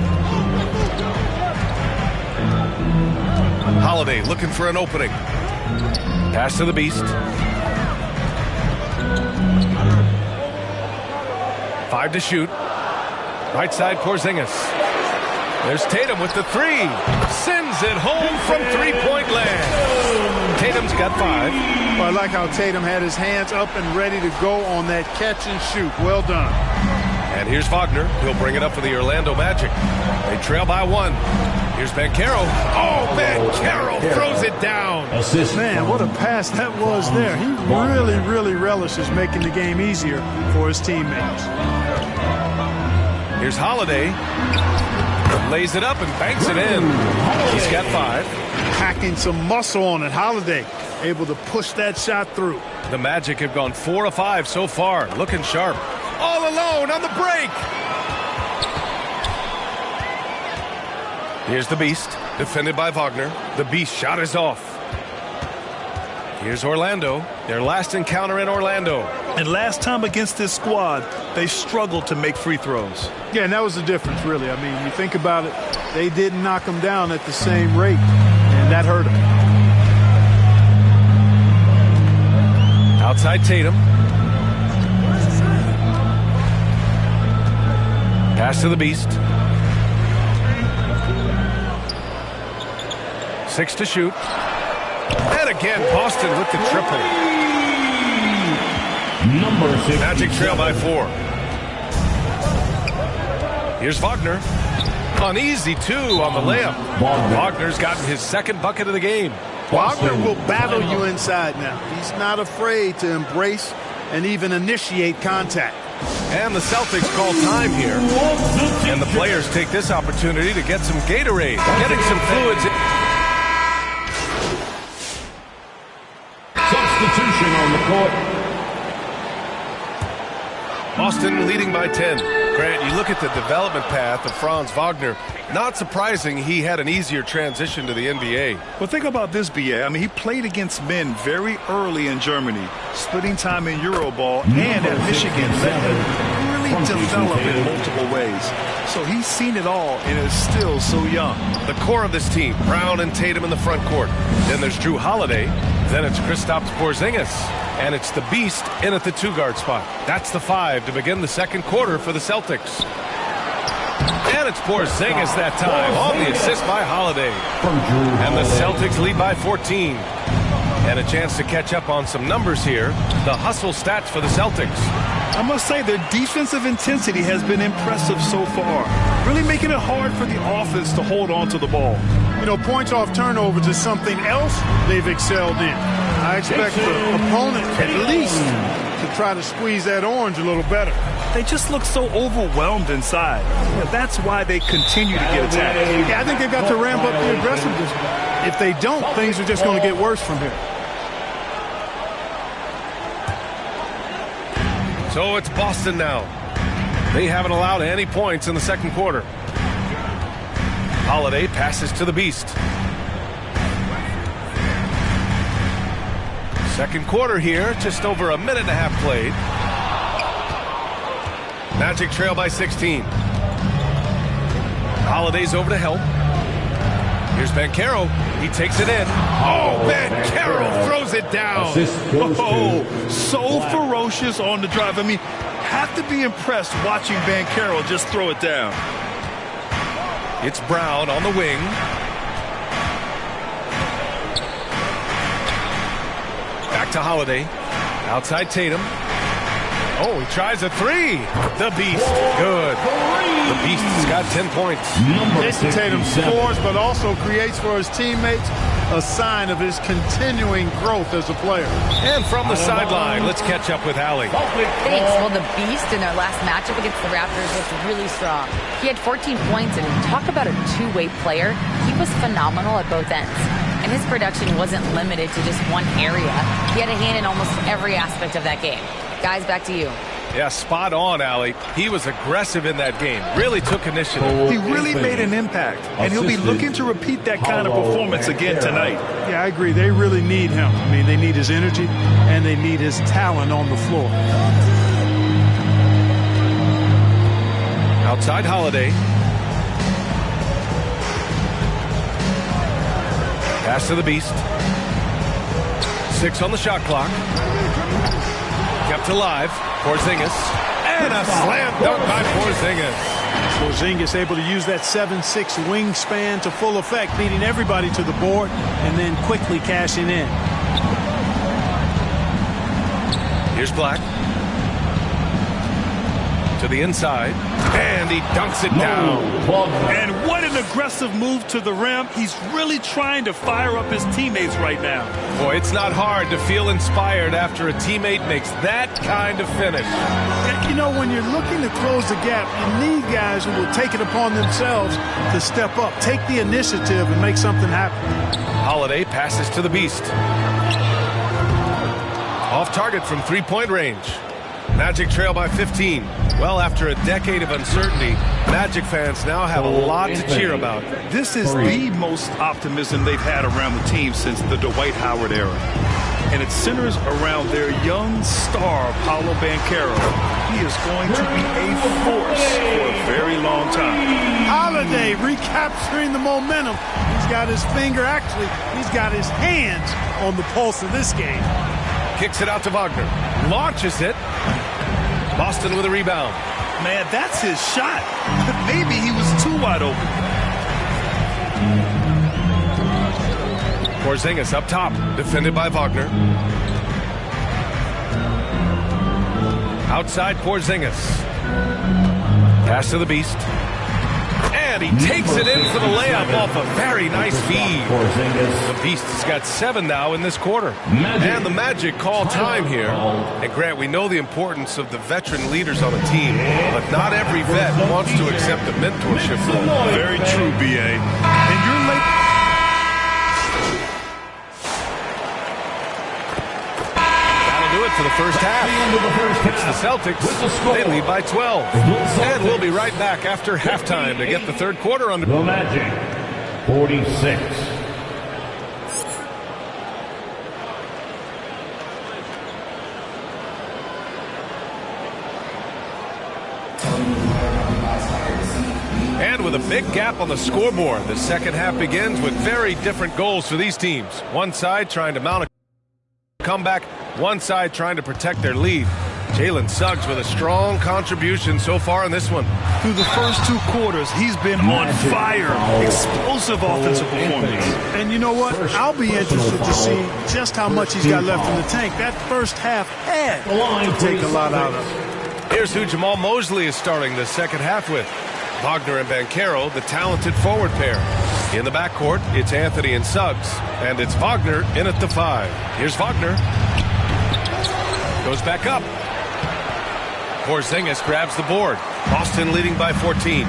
Holiday looking for an opening. Pass to the Beast. 5 to shoot. Right side, Porzingis. There's Tatum with the 3. Sends it home from three-point land. Tatum's got 5. Well, I like how Tatum had his hands up and ready to go on that catch and shoot. Well done. And here's Wagner. He'll bring it up for the Orlando Magic. They trail by 1. Here's Banchero. Oh, Banchero throws it down. Man, what a pass that was there. He really, really relishes making the game easier for his teammates. Here's Holiday. Lays it up and banks it in. He's got 5. Packing some muscle on it. Holiday able to push that shot through. The Magic have gone 4 of 5 so far. Looking sharp. All alone on the break. Here's the Beast, defended by Wagner. The Beast shot is off. Here's Orlando. Their last encounter in Orlando. And last time against this squad, they struggled to make free throws. Yeah, and that was the difference, really. I mean, you think about it, they didn't knock them down at the same rate, and that hurt them. Outside Tatum. Pass to the Beast. 6 to shoot. And again, Boston with the triple. Number 6. Magic trail by 4. Here's Wagner. Uneasy 2 on the layup. Wagner's gotten his second bucket of the game. Wagner will battle you inside now. He's not afraid to embrace and even initiate contact. And the Celtics call time here. And the players take this opportunity to get some Gatorade, getting some fluids. Substitution on the court. Boston leading by 10. Grant, you look at the development path of Franz Wagner. Not surprising he had an easier transition to the NBA. Well, think about this, B.A. I mean, he played against men very early in Germany, splitting time in Euroball and at Michigan. Let him really develop in multiple ways. So he's seen it all and is still so young. The core of this team, Brown and Tatum in the front court. Then there's Drew Holiday. Then it's Kristaps Porzingis. And it's the Beast in at the 2-guard spot. That's the 5 to begin the second quarter for the Celtics. And it's Porzingis that time on the assist by Holiday. And the Celtics lead by 14. And a chance to catch up on some numbers here. The hustle stats for the Celtics. I must say their defensive intensity has been impressive so far. Really making it hard for the offense to hold on to the ball. You know, points off turnovers is something else they've excelled in. I expect the opponent at least to try to squeeze that orange a little better. They just look so overwhelmed inside. Yeah, that's why they continue to get attacked. Yeah, I think they've got to ramp up the aggressiveness. If they don't, things are just going to get worse from here. So it's Boston now. They haven't allowed any points in the second quarter. Holiday passes to the Beast. Second quarter here, just over a minute and a half played. Magic trail by 16. Holiday's over to help. Here's Banchero. He takes it in. Oh, Banchero throws it down. Oh, so ferocious on the drive. I mean, have to be impressed watching Banchero just throw it down. It's Brown on the wing. Back to Holiday. Outside Tatum. Oh, he tries a three. The Beast. Good. The Beast's got 10 points. Jason Tatum scores, but also creates for his teammates, a sign of his continuing growth as a player. And from the sideline, let's catch up with Allie. Thanks. Well, the Beast in their last matchup against the Raptors looked really strong. He had 14 points, and talk about a two-way player. He was phenomenal at both ends. And his production wasn't limited to just one area. He had a hand in almost every aspect of that game. Guys, back to you. Yeah, spot on, Allie. He was aggressive in that game. Really took initiative. He really made an impact, and he'll be looking to repeat that kind of performance again tonight. Yeah, I agree. They really need him. I mean, they need his energy, and they need his talent on the floor. Outside Holiday. Pass to the Beast. 6 on the shot clock. Kept alive. Porzingis. And a slam dunk by Porzingis. Porzingis able to use that 7'6" wingspan to full effect, beating everybody to the board and then quickly cashing in. Here's Black. To the inside. And he dunks it down. And what an aggressive move to the rim. He's really trying to fire up his teammates right now. Boy, it's not hard to feel inspired after a teammate makes that kind of finish. And, you know, when you're looking to close the gap, you need guys who will take it upon themselves to step up, take the initiative, and make something happen. Holiday passes to the Beast. Off target from three-point range. Magic trail by 15. Well, after a decade of uncertainty, Magic fans now have a lot to cheer about. This is the most optimism they've had around the team since the Dwight Howard era. And it centers around their young star, Paolo Banchero. He is going to be a force for a very long time. Holiday recapturing the momentum. He's got his finger, actually, he's got his hands on the pulse of this game. Kicks it out to Wagner. Launches it. Boston with a rebound. Man, that's his shot. Maybe he was too wide open. Porzingis up top. Defended by Wagner. Outside Porzingis. Pass to the Beast. And he takes it in for the layup off a very nice feed. The Beast's got 7 now in this quarter. And the Magic call time here. And Grant, we know the importance of the veteran leaders on a team, but not every vet wants to accept the mentorship role. Very true, B.A. And you're late. For the first half. It's the Celtics. They lead by 12. And we'll be right back after halftime to get the third quarter under. The Magic, 46. And with a big gap on the scoreboard, the second half begins with very different goals for these teams. One side trying to mount a comeback, one side trying to protect their lead. Jalen Suggs with a strong contribution so far in this one. Through the first 2 quarters, he's been on fire. Explosive offensive performance. And you know what? I'll be interested to see just how much he's got left in the tank. That first half had to take a lot out of it. Here's who Jamal Mosley is starting the second half with. Wagner and Banchero, the talented forward pair. In the backcourt, it's Anthony and Suggs. And it's Wagner in at the 5. Here's Wagner. Goes back up. Porzingis grabs the board. Boston leading by 14.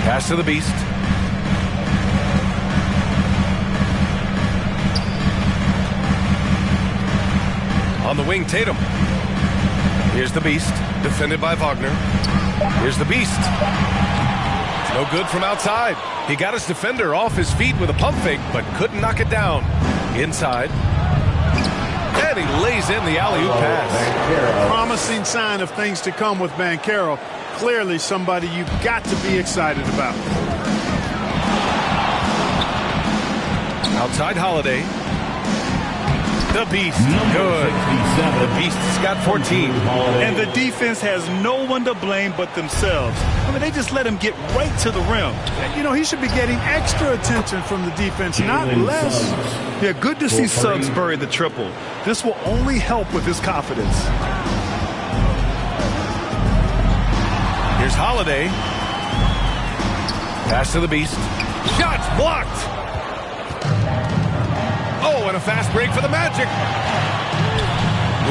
Pass to the Beast. On the wing, Tatum. Here's the Beast, defended by Wagner. Here's the Beast. No good from outside. He got his defender off his feet with a pump fake, but couldn't knock it down. Inside. And he lays in the alley-oop pass. Promising sign of things to come with Banchero. Clearly somebody you've got to be excited about. Outside Holiday. The Beast, good. The Beast's got 14. And the defense has no one to blame but themselves. I mean, they just let him get right to the rim. You know, he should be getting extra attention from the defense, not less. Yeah, good to see Suggs bury the triple. This will only help with his confidence. Here's Holiday. Pass to the Beast. Shots blocked. Oh, and a fast break for the Magic.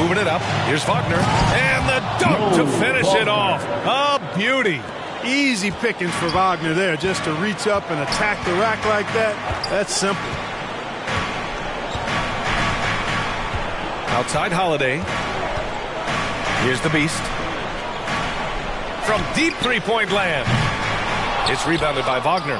Moving it up. Here's Wagner. And the dunk to finish it off. A beauty. Easy pickings for Wagner there, just to reach up and attack the rack like that. That's simple. Outside Holiday. Here's the Beast. From deep three-point land. It's rebounded by Wagner.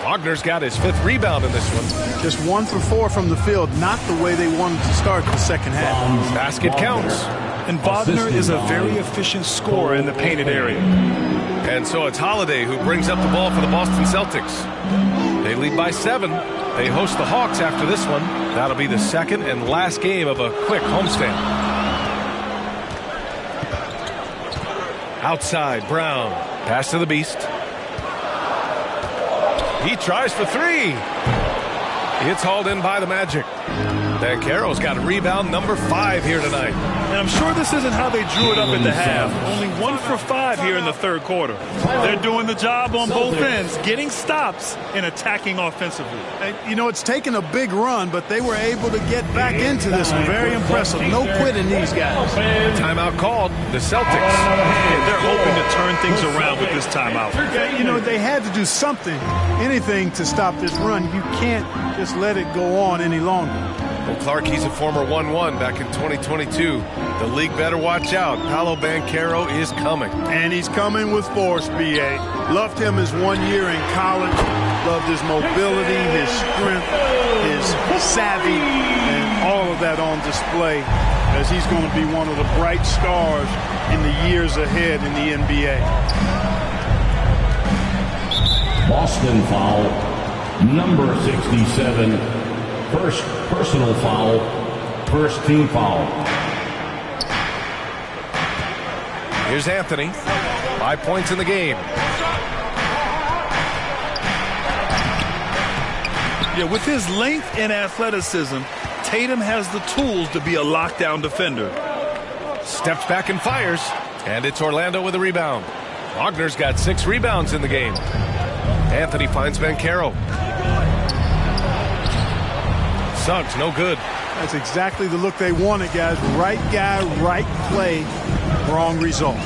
Wagner's got his 5th rebound in this one. Just 1 for 4 from the field, not the way they wanted to start the second half. Basket counts. And Wagner is a very efficient scorer in the painted area. And so it's Holiday who brings up the ball for the Boston Celtics. They lead by 7. They host the Hawks after this one. That'll be the second and last game of a quick homestand. Outside, Brown. Pass to the Beast. He tries for 3. It's hauled in by the Magic. Banchero's got a rebound number 5 here tonight. And I'm sure this isn't how they drew it up at the half. Only 1 for 5 here in the third quarter. They're doing the job on both ends, getting stops and attacking offensively. You know, it's taken a big run, but they were able to get back into this one. Very impressive. No quitting these guys. Timeout called. The Celtics. They're hoping to turn things around with this timeout. You know, they had to do something, anything to stop this run. You can't just let it go on any longer. Well, Clark, he's a former 1-1 back in 2022. The league better watch out. Paolo Banchero is coming. And he's coming with force, B.A. Loved him his 1 year in college. Loved his mobility, his strength, his savvy, and all of that on display as he's going to be one of the bright stars in the years ahead in the NBA. Boston foul, number 67. First personal foul, first team foul. Here's Anthony. 5 points in the game. Yeah, with his length and athleticism, Tatum has the tools to be a lockdown defender. Steps back and fires. And it's Orlando with a rebound. Wagner's got 6 rebounds in the game. Anthony finds Banchero. Suggs, no good. That's exactly the look they wanted, guys. Right guy, right play, wrong result.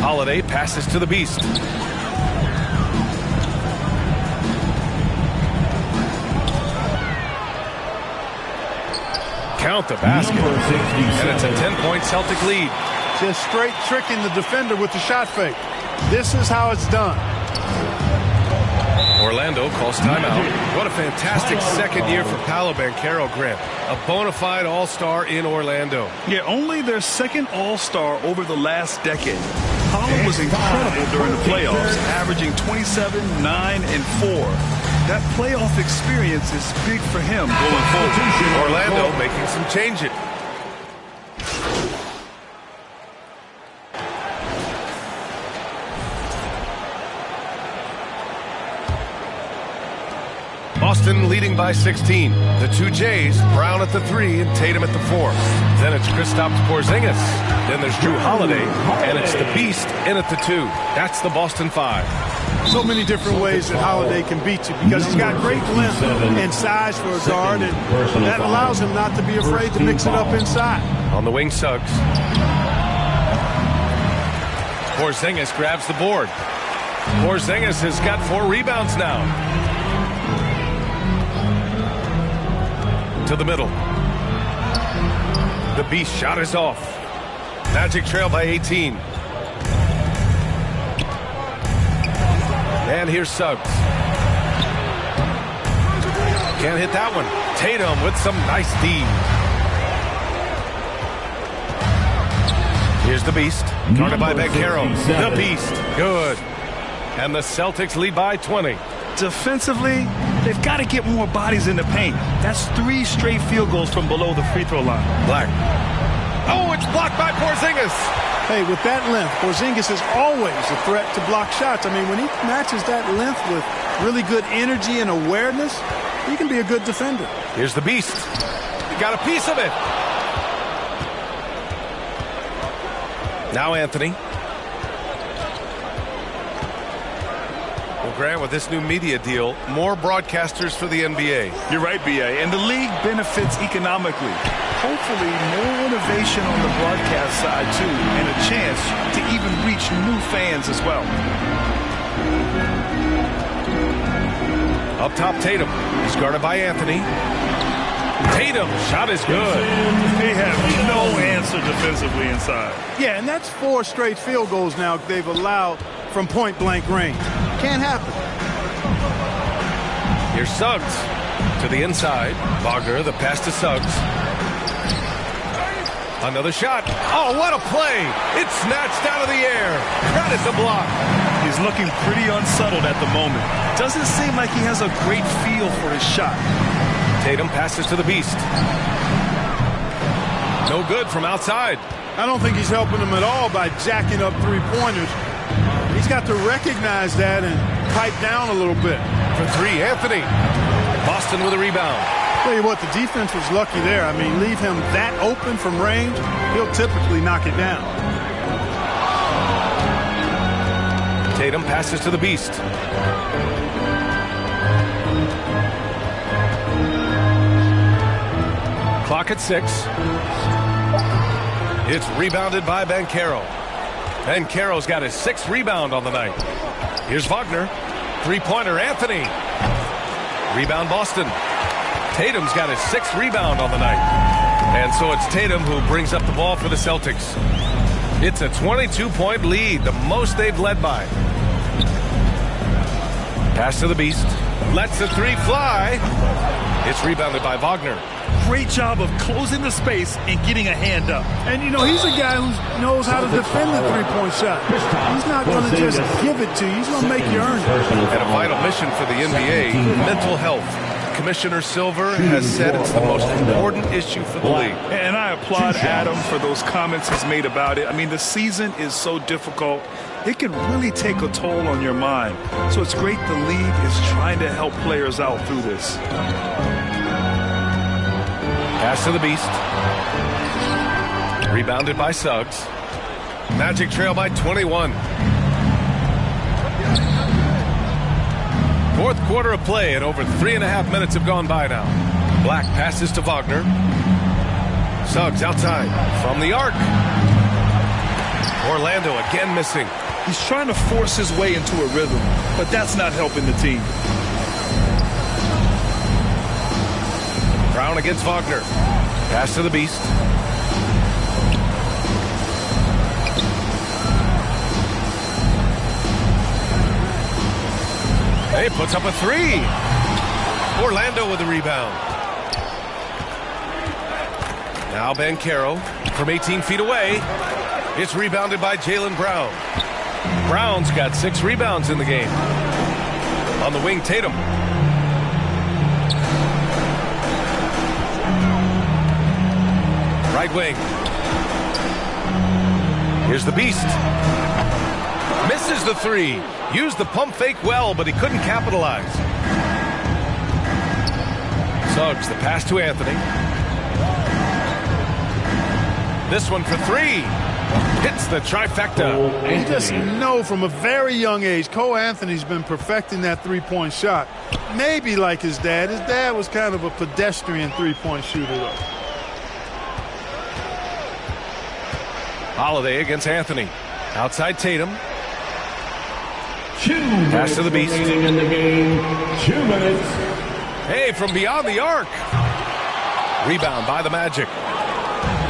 Holiday passes to the Beast. Count the basket. And it's a 10-point Celtic lead. Just straight tricking the defender with the shot fake. This is how it's done. Orlando calls timeout. What a fantastic second year for Paolo Banchero, Grant. A bona fide all-star in Orlando. Yeah, only their second all-star over the last decade. Paolo was incredible during the playoffs, averaging 27, 9, and 4. That playoff experience is big for him going forward. Orlando making some changes. Boston leading by 16. The 2 Jays, Brown at the 3 and Tatum at the 4. Then it's Kristaps Porzingis. Then there's Drew Holiday. And it's the Beast in at the 2. That's the Boston 5. So many different ways that Holiday can beat you because he's got great length and size for a guard, and that allows him not to be afraid to mix it up inside. On the wing, Suggs. Porzingis grabs the board. Porzingis has got 4 rebounds now. To the middle. The Beast shot is off. Magic trail by 18. And here's Suggs. Can't hit that one. Tatum with some nice D. Here's the Beast. Guarded by Banchero. The Beast. Good. And the Celtics lead by 20. Defensively, They've got to get more bodies in the paint. That's 3 straight field goals from below the free throw line. Black. Oh, it's blocked by Porzingis. Hey, with that length, Porzingis is always a threat to block shots. I mean, when he matches that length with really good energy and awareness, he can be a good defender. Here's the beast. He got a piece of it. Now Anthony. Well, Grant, with this new media deal, more broadcasters for the NBA. You're right, B.A. And the league benefits economically. Hopefully, more innovation on the broadcast side, too, and a chance to even reach new fans as well. Up top, Tatum. He's guarded by Anthony. Tatum, shot is good. They have no answer defensively inside. Yeah, and that's 4 straight field goals now they've allowed from point-blank range. Can't happen. Here's Suggs to the inside. Wagner, the pass to Suggs. Another shot. Oh, what a play. It's snatched out of the air. Credit the block. He's looking pretty unsettled at the moment. Doesn't seem like he has a great feel for his shot. Tatum passes to the beast. No good from outside. I don't think he's helping them at all by jacking up 3-pointers. He's got to recognize that and pipe down a little bit. For 3, Anthony. Boston with a rebound. Tell you what, the defense was lucky there. I mean, leave him that open from range, he'll typically knock it down. Tatum passes to the beast. Clock at 6. It's rebounded by Banchero. Banchero's got his 6th rebound on the night. Here's Wagner. 3-pointer, Anthony. Rebound, Boston. Tatum's got his 6th rebound on the night. And so it's Tatum who brings up the ball for the Celtics. It's a 22-point lead, the most they've led by. Pass to the beast. Lets the 3 fly. It's rebounded by Wagner. Great job of closing the space and getting a hand up. And, you know, he's a guy who knows how to defend the 3-point shot. He's not going to just give it to you. He's going to make you earn it. And a vital mission for the NBA, mental health. Commissioner Silver has said it's the most important issue for the league. And I applaud Adam for those comments he's made about it. I mean, the season is so difficult. It can really take a toll on your mind. So it's great the league is trying to help players out through this. Pass to the beast. Rebounded by Suggs. Magic trail by 21. 4th quarter of play, and over 3.5 minutes have gone by now. Black passes to Wagner. Suggs outside from the arc. Orlando again missing. He's trying to force his way into a rhythm, but that's not helping the team. Brown against Wagner. Pass to the beast. Hey, puts up a 3. Orlando with the rebound. Now Banchero from 18 feet away. It's rebounded by Jaylen Brown. Brown's got 6 rebounds in the game. On the wing, Tatum. Right wing. Here's the beast. Misses the 3. Used the pump fake well, but he couldn't capitalize. Suggs, the pass to Anthony. This one for 3. Hits the trifecta. You just know from a very young age, Cole Anthony's been perfecting that 3-point shot. Maybe like his dad. His dad was kind of a pedestrian 3-point shooter, though. Holiday against Anthony. Outside Tatum. Pass to the beast. In the game, 2 minutes. Hey, from beyond the arc. Rebound by the Magic.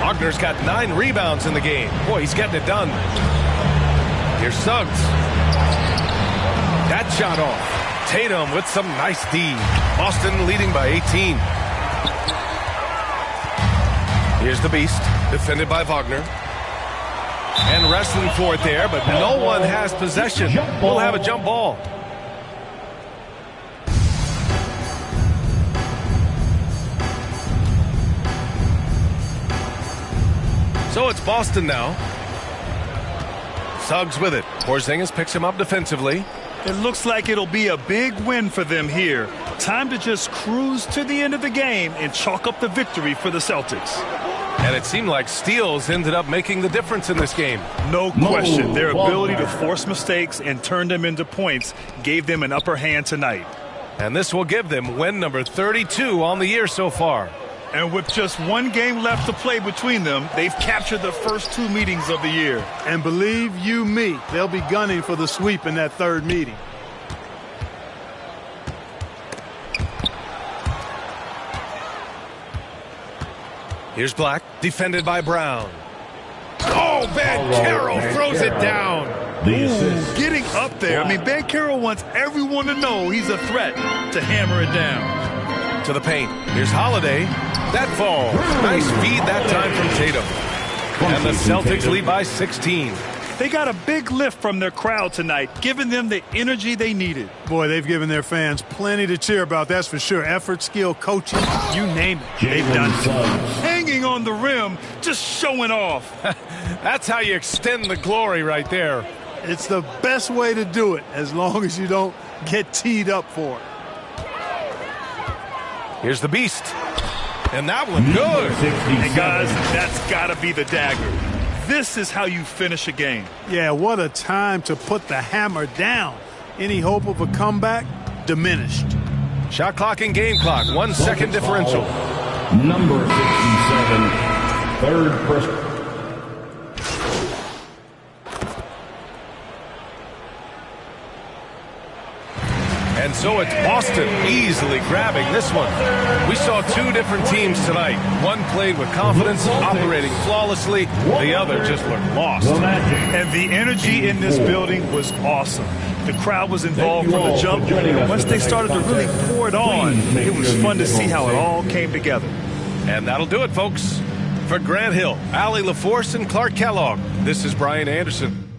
Wagner's got 9 rebounds in the game. Boy, he's getting it done. Here's Suggs. That shot off. Tatum with some nice D. Boston leading by 18. Here's the beast, defended by Wagner. And wrestling for it there, but no one has possession. We'll have a jump ball. So it's Boston now. Suggs with it. Porzingis picks him up defensively. It looks like it'll be a big win for them here. Time to just cruise to the end of the game and chalk up the victory for the Celtics. And it seemed like steals ended up making the difference in this game. No question. Their ability to force mistakes and turn them into points gave them an upper hand tonight. And this will give them win number 32 on the year so far. And with just one game left to play between them, they've captured the first 2 meetings of the year. And believe you me, they'll be gunning for the sweep in that third meeting. Here's Black, defended by Brown. Oh, Banchero throws it down. Ooh, getting up there. I mean, Banchero wants everyone to know he's a threat to hammer it down. To the paint. Here's Holiday. That falls. Nice feed that time from Tatum. And the Celtics lead by 16. They got a big lift from their crowd tonight, giving them the energy they needed. Boy, they've given their fans plenty to cheer about, that's for sure. Effort, skill, coaching, you name it. They've done it. Hanging on the rim, just showing off. That's how you extend the glory right there. It's the best way to do it, as long as you don't get teed up for it. Here's the Beast. And that one good. Hey, guys, that's got to be the dagger. This is how you finish a game. Yeah, what a time to put the hammer down. Any hope of a comeback? Diminished. Shot clock and game clock. 1 second differential. Number 67, third person. And so it's Boston easily grabbing this one. We saw 2 different teams tonight. One played with confidence, operating flawlessly. The other just looked lost. And the energy in this building was awesome. The crowd was involved from the jump. Once they started to really pour it on, it was fun to see how it all came together. And that'll do it, folks. For Grant Hill, Allie LaForce, and Clark Kellogg, this is Brian Anderson.